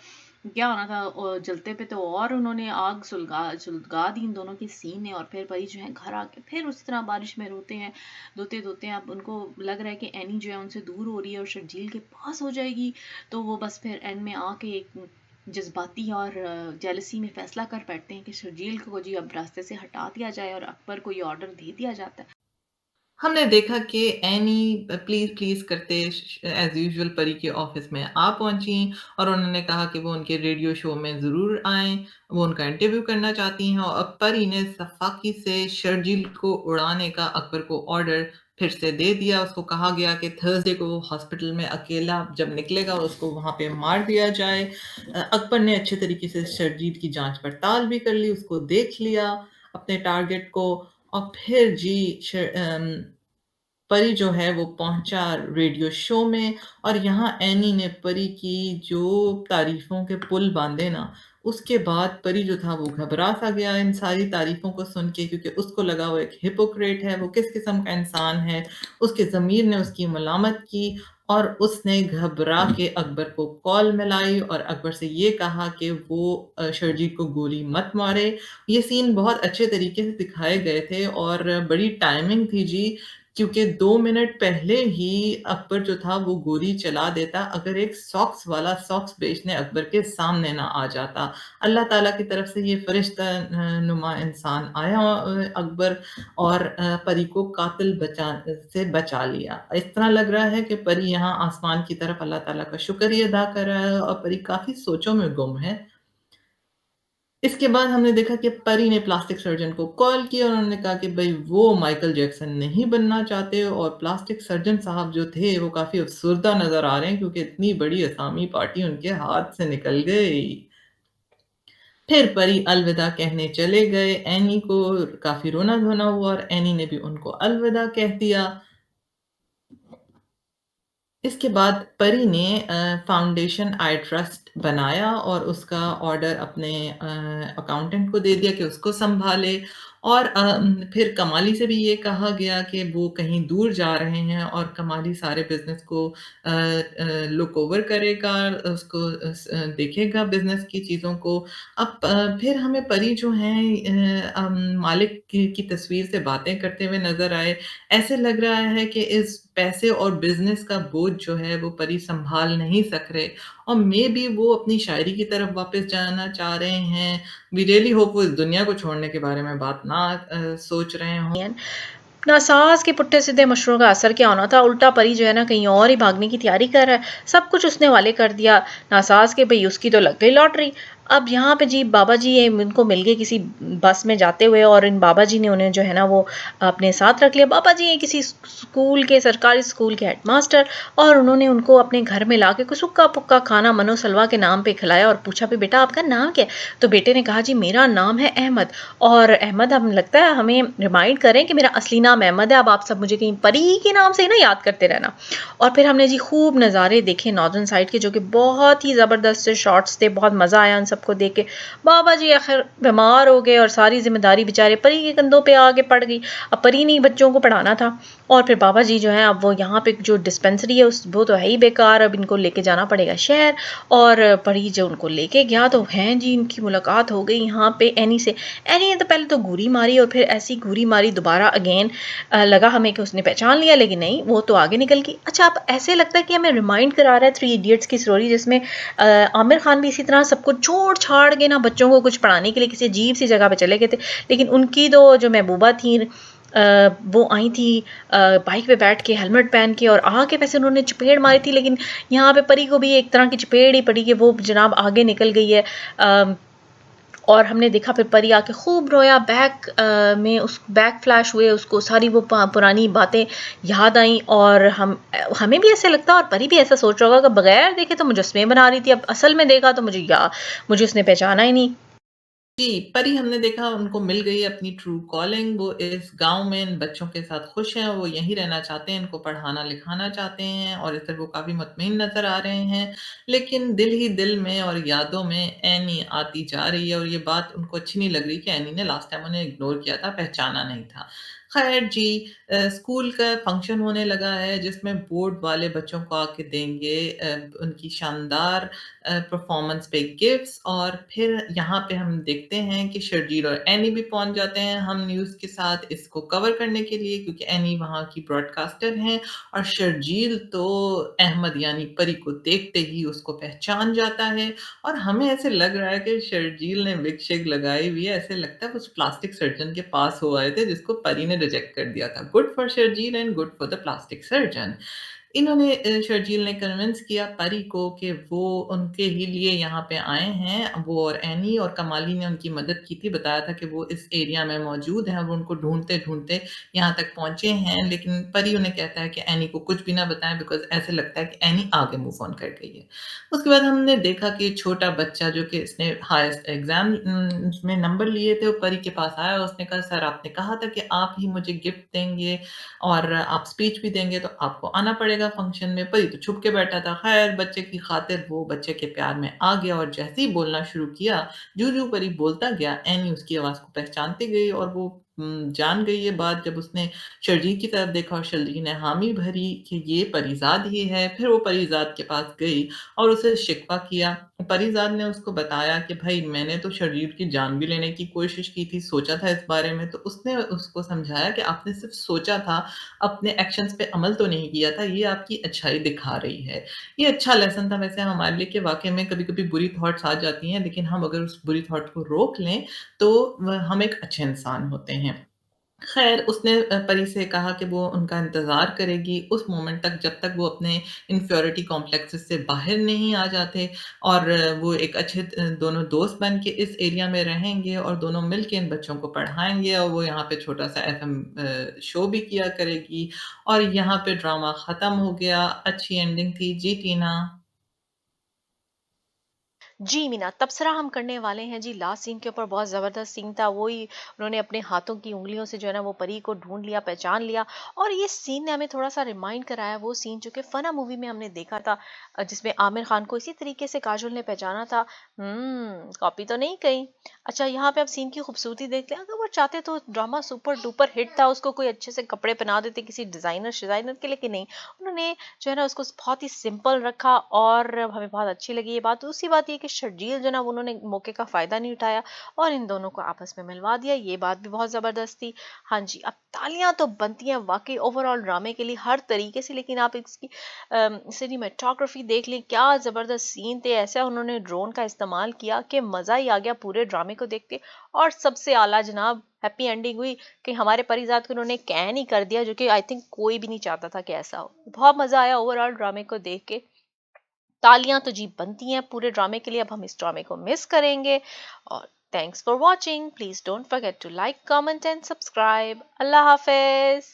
क्या होना था, और जलते पे तो और उन्होंने आग सुलगा सुलगा दी इन दोनों के सीने। और फिर परी जो है घर आके फिर उस तरह बारिश में रोते हैं, धोते धोते हैं। अब उनको लग रहा है कि एनी जो है उनसे दूर हो रही है और शर्जील के पास हो जाएगी, तो वो बस फिर एंड में आके एक जज्बाती और जेलसी में फैसला कर बैठते हैं कि शर्जील को जी अब रास्ते से हटा दिया जाए, और अकबर को ये ऑर्डर दे दिया जाता है। हमने देखा कि एनी प्लीज़ प्लीज़ करते एज़ यूजुअल परी के ऑफ़िस में आ पहुँची, और उन्होंने कहा कि वो उनके रेडियो शो में ज़रूर आएँ, वो उनका इंटरव्यू करना चाहती हैं। और अब परी ने सफ़ाकी से शर्जील को उड़ाने का अकबर को ऑर्डर फिर से दे दिया। उसको कहा गया कि थर्सडे को हॉस्पिटल में अकेला जब निकलेगा उसको वहाँ पे मार दिया जाए। अकबर ने अच्छे तरीके से शर्जील की जाँच-पड़ताल भी कर ली, उसको देख लिया अपने टारगेट को, और फिर जी परी जो है वो पहुँचा रेडियो शो में, और यहाँ एनी ने परी की जो तारीफ़ों के पुल बाँधे ना, उसके बाद परी जो था वो घबरा-सा गया इन सारी तारीफ़ों को सुन के, क्योंकि उसको लगा वो एक हिपोक्रेट है, वो किस किस्म का इंसान है। उसके ज़मीर ने उसकी मलामत की, और उसने घबरा के अकबर को कॉल मिलाई और अकबर से ये कहा कि वो शर्जील को गोली मत मारे। ये सीन बहुत अच्छे तरीके से दिखाए गए थे, और बड़ी टाइमिंग थी जी, क्योंकि 2 मिनट पहले ही अकबर जो था वो गोली चला देता, अगर एक सॉक्स वाला सॉक्स बेचने अकबर के सामने ना आ जाता। अल्लाह ताला की तरफ से ये फ़रिश्ता नुमा इंसान आया, अकबर, और परी को कातिल से बचा लिया। इस तरह लग रहा है कि परी यहाँ आसमान की तरफ अल्लाह ताला का शुक्र ही अदा कर रहा है, और परी काफ़ी सोचों में गुम है। इसके बाद हमने देखा कि परी ने प्लास्टिक सर्जन को कॉल किया और उन्होंने कहा कि भई वो माइकल जैक्सन नहीं बनना चाहते और प्लास्टिक सर्जन साहब जो थे वो काफ़ी अफ़सुर्दा नज़र आ रहे हैं क्योंकि इतनी बड़ी असामी पार्टी उनके हाथ से निकल गई। फिर परी अलविदा कहने चले गए, एनी को काफ़ी रोना-धोना हुआ और एनी ने भी उनको अलविदा कह दिया। इसके बाद परी ने फाउंडेशन आई ट्रस्ट बनाया और उसका ऑर्डर अपने अकाउंटेंट को दे दिया कि उसको सँभाले और फिर कमाली से भी ये कहा गया कि वो कहीं दूर जा रहे हैं और कमाली सारे बिज़नेस को लुक ओवर करेगा, उसको देखेगा बिज़नेस की चीज़ों को। अब फिर हमें परी जो हैं मालिक की तस्वीर से बातें करते हुए नज़र आए। ऐसे लग रहा है कि इस पैसे और बिज़नेस का बोझ जो है वो परी सँभाल नहीं सक रहे और मेबी वो अपनी शायरी की तरफ वापस जाना चाह रहे हैं। वी रियली होप वो इस दुनिया को छोड़ने के बारे में बात ना सोच रहे हों। नासाज के पुट्ठे सीधे मशवरों का असर क्या होना था, उल्टा परी जो है ना कहीं और ही भागने की तैयारी कर रहा है। सब कुछ उसने वाले कर दिया। नासाज के भई उसकी तो लग गई लॉटरी। अब यहाँ पे जी बाबा जी ये इनको मिल गए किसी बस में जाते हुए और इन बाबा जी ने उन्हें जो है ना वो अपने साथ रख लिया। बाबा जी हैं किसी स्कूल के सरकारी स्कूल के हेडमास्टर और उन्होंने उनको अपने घर में लाके कुछ उक्का-पुक्का खाना मनोसलवा के नाम पे खिलाया और पूछा भी बेटा आपका नाम क्या है? तो बेटे ने कहा जी मेरा नाम है अहमद और अहमद हम लगता है हमें रिमाइंड करें कि मेरा असली नाम अहमद है, अब आप सब मुझे कहीं परी के नाम से ही ना याद करते रहना। और फिर हमने जी खूब नज़ारे देखे नॉर्दर्न साइड के जो कि बहुत ही ज़बरदस्त से शॉट्स थे, बहुत मज़ा आया उन सबको देख के। बाबा जी आखिर बीमार हो गए और सारी ज़िम्मेदारी बेचारे परी के कंधों पे आके पड़ गई। अब परी ने ही बच्चों को पढ़ाना था और फिर बाबा जी जो हैं अब वो यहाँ पे जो डिस्पेंसरी है उस वो तो है ही बेकार, अब इनको लेके जाना पड़ेगा शहर और परी जो उनको लेके गया तो हैं जी इनकी मुलाकात हो गई यहाँ पे एनी से। एनी ने तो पहले तो घूरी मारी और फिर ऐसी घूरी मारी दोबारा अगेन लगा हमें कि उसने पहचान लिया लेकिन नहीं वो तो आगे निकल गई। अच्छा अब ऐसे लगता है कि हमें रिमाइंड करा रहा है थ्री इडियट्स की स्टोरी जिसमें आमिर खान भी इसी तरह सबको छोड़ छाड़ के ना बच्चों को कुछ पढ़ाने के लिए किसी अजीब सी जगह पे चले गए थे लेकिन उनकी तो जो महबूबा थी वो आई थी बाइक पे बैठ के हेलमेट पहन के और आगे वैसे उन्होंने चपेड़ मारी थी लेकिन यहाँ पे परी को भी एक तरह की चपेड़ ही पड़ी कि वो जनाब आगे निकल गई है। और हमने देखा फिर परी आके खूब रोया बैक में उस बैक फ्लैश हुए उसको सारी वो पुरानी बातें याद आई और हमें भी ऐसे लगता और परी भी ऐसा सोच रहा होगा कि बगैर देखे तो मुजस्मे बना रही थी अब असल में देखा तो मुझे उसने पहचाना ही नहीं। जी, परी हमने देखा उनको मिल गई अपनी ट्रू कॉलिंग, वो इस गाँव में इन बच्चों के साथ खुश हैं, वो यहीं रहना चाहते हैं, इनको पढ़ाना-लिखाना चाहते हैं और इधर वो काफ़ी मुतमईन नज़र आ रहे हैं। लेकिन दिल ही दिल में और यादों में एनी आती जा रही है और ये बात उनको अच्छी नहीं लग रही कि एनी ने लास्ट टाइम उन्हें इग्नोर किया था, पहचाना नहीं था। ख़ैर जी स्कूल का फंक्शन होने लगा है जिसमें बोर्ड वाले बच्चों को आके देंगे उनकी शानदार परफ़ॉर्मेंस पे गिफ्ट्स और फिर यहाँ पे हम देखते हैं कि शर्जील और एनी भी पहुँच जाते हैं हम न्यूज़ के साथ इसको कवर करने के लिए क्योंकि एनी वहाँ की ब्रॉडकास्टर हैं और शर्जील तो अहमद यानी परी को देखते ही उसको पहचान जाता है और हमें ऐसे लग रहा है कि शर्जील ने विग शिग लगाई हुई है, ऐसे लगता है उस प्लास्टिक सर्जन के पास हो आए थे जिसको परी ने रिजेक्ट कर दिया था। Good for Sharjeel and good for the plastic surgeon. इन्होंने शर्जील ने कन्विंस किया परी को कि वो उनके ही लिए यहाँ पे आए हैं। वो और एनी और कमाली ने उनकी मदद की थी, बताया था कि वो इस एरिया में मौजूद हैं। वो उनको ढूँढते-ढूँढते यहाँ तक पहुँचे हैं, लेकिन परी उन्हें कहता है कि एनी को कुछ भी ना बताएँ बिकॉज़ ऐसे लगता है कि एनी आगे मूव ऑन कर गई है। उसके बाद हमने देखा कि छोटा बच्चा जो कि इसने हाईएस्ट एग्ज़ाम में नंबर लिए थे, वो परी के पास आया। उसने कहा, "सर आपने कहा था कि आप ही मुझे गिफ्ट देंगे और आप स्पीच भी देंगे तो आपको आना पड़ेगा फंक्शन में।" परी तो छुप के बैठा था। ख़ैर बच्चे की खातिर वो बच्चे के प्यार में आ गया और जैसे ही बोलना शुरू किया, जूँ-जूँ परी बोलता गया, एनी उसकी आवाज़ को पहचानती गई और वो जान गई ये बात जब उसने शर्जील की तरफ देखा और शर्जील ने हामी भरी कि ये परीज़ाद ही है। फिर वो परीज़ाद के पास गई और उसे शिकवा किया। परीज़ाद ने उसको बताया कि भई मैंने तो शर्जील की जान भी लेने की कोशिश की थी, सोचा था इस बारे में। तो उसने उसको समझाया कि आपने सिर्फ़ सोचा था, अपने एक्शन्स पे अमल तो नहीं किया था, ये आपकी अच्छाई दिखा रही है। ये अच्छा लेसन था वैसे हमारे लिए कि वाक़ई में कभी-कभी बुरी थॉट्स आ जाती हैं, लेकिन हम अगर उस बुरी थॉट को रोक लें, तो हम एक अच्छे इंसान होते हैं। ख़ैर उसने परी से कहा कि वो उनका इंतज़ार करेगी उस मोमेंट तक जब तक वो अपने इन्फिऑरिटी कॉम्प्लेक्सेस से बाहर नहीं आ जाते और वो एक अच्छे दोनों दोस्त बन के इस एरिया में रहेंगे और दोनों मिल के इन बच्चों को पढ़ाएँगे और वो यहाँ पे छोटा-सा एफ़एम शो भी किया करेगी और यहाँ पे ड्रामा ख़त्म हो गया। अच्छी एंडिंग थी। जी, टीना। जी मीना, तबसरा हम करने वाले हैं जी लास्ट सीन के ऊपर। बहुत ज़बरदस्त सीन था। वही उन्होंने अपने हाथों की उँगलियों से जो है ना वो परी को ढूँढ लिया, पहचान लिया। और ये सीन ने हमें थोड़ा-सा रिमाइंड कराया वो सीन जो कि फना मूवी में हमने देखा था, जिसमें आमिर खान को इसी तरीके से काजोल ने पहचाना था। कॉपी तो नहीं कहीं। अच्छा, यहाँ पे आप सीन की खूबसूरती देख लें। अगर वो चाहते तो ड्रामा सुपर डुपर हिट था, उसको कोई अच्छे से कपड़े पहना देते किसी डिज़ाइनर के, लेकिन नहीं। उन्होंने जो है ना उसको बहुत ही सिंपल रखा और हमें बहुत अच्छी लगी ये बात। दूसरी बात ये कि शर्जील जो ना उन्होंने मौके का फायदा नहीं उठाया और इन दोनों को आपस में मिलवा दिया। ये बात भी बहुत जबरदस्त थी। हाँ जी, अब तालियां तो बनती हैं वाकई ओवरऑल ड्रामे के लिए हर तरीके से। लेकिन आप इसकी सिनेमेटोग्राफी देख लें, क्या जबरदस्त सीन थे। ऐसा उन्होंने ड्रोन का इस्तेमाल किया कि मजा ही आ गया पूरे ड्रामे को देख के। और सबसे आला जनाब हैप्पी एंडिंग हुई कि हमारे परिजात को उन्होंने कैन ही कर दिया, जो कि आई थिंक कोई भी नहीं चाहता था कि ऐसा हो। बहुत मजा आया ओवरऑल ड्रामे को देख के। तालियां तो जी बनती हैं पूरे ड्रामे के लिए। अब हम इस ड्रामे को मिस करेंगे। और thanks for watching. Please don't forget to like, comment and subscribe. अल्लाह हाफिज।